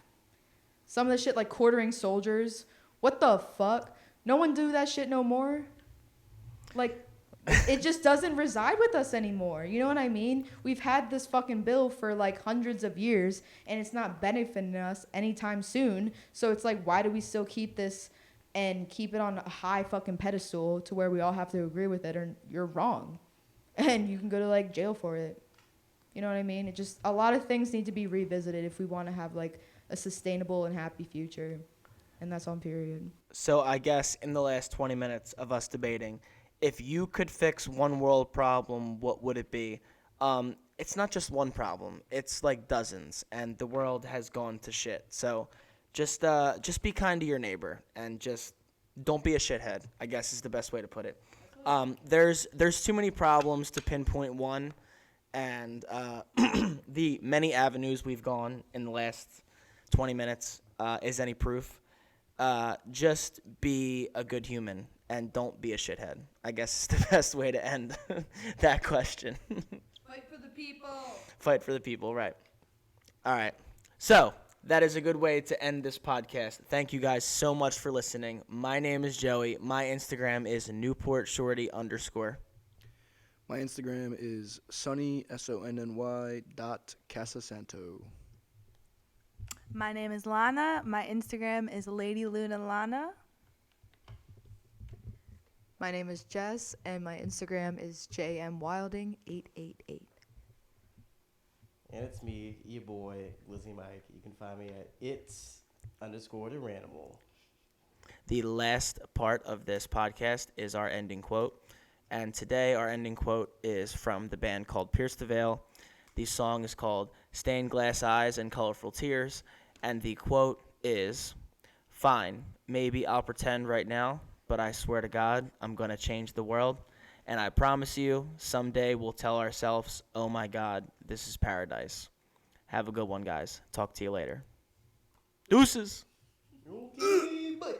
Some of the shit like quartering soldiers. What the fuck? No one do that shit no more. Like, it just doesn't reside with us anymore. You know what I mean? We've had this fucking bill for like hundreds of years, and it's not benefiting us anytime soon. So it's like, why do we still keep this and keep it on a high fucking pedestal to where we all have to agree with it, or you're wrong, and you can go to like jail for it. You know what I mean? It just, a lot of things need to be revisited if we want to have like a sustainable and happy future, and that's on period. So I guess in the last 20 minutes of us debating, if you could fix one world problem, what would it be? It's not just one problem. It's like dozens, and the world has gone to shit. So just be kind to your neighbor, and just don't be a shithead, I guess is the best way to put it. There's too many problems to pinpoint one, and the many avenues we've gone in the last 20 minutes is any proof. Just be a good human and don't be a shithead, I guess is the best way to end that question. Fight for the people. Fight for the people, right. All right. So that is a good way to end this podcast. Thank you guys so much for listening. My name is Joey. My Instagram is NewportShorty_. My Instagram is Sonny, SONNY .Casasanto. My name is Lana. My Instagram is Lady Luna Lana. My name is Jess, and my Instagram is jmwilding888. And it's me, your boy, Lizzie Mike. You can find me at its_the_ranimal. The last part of this podcast is our ending quote. And today our ending quote is from the band called Pierce the Veil. The song is called Stained Glass Eyes and Colorful Tears. And the quote is, "Fine, maybe I'll pretend right now, but I swear to God, I'm going to change the world. And I promise you, someday we'll tell ourselves, oh my God, this is paradise." Have a good one, guys. Talk to you later. Deuces. Okay, bye.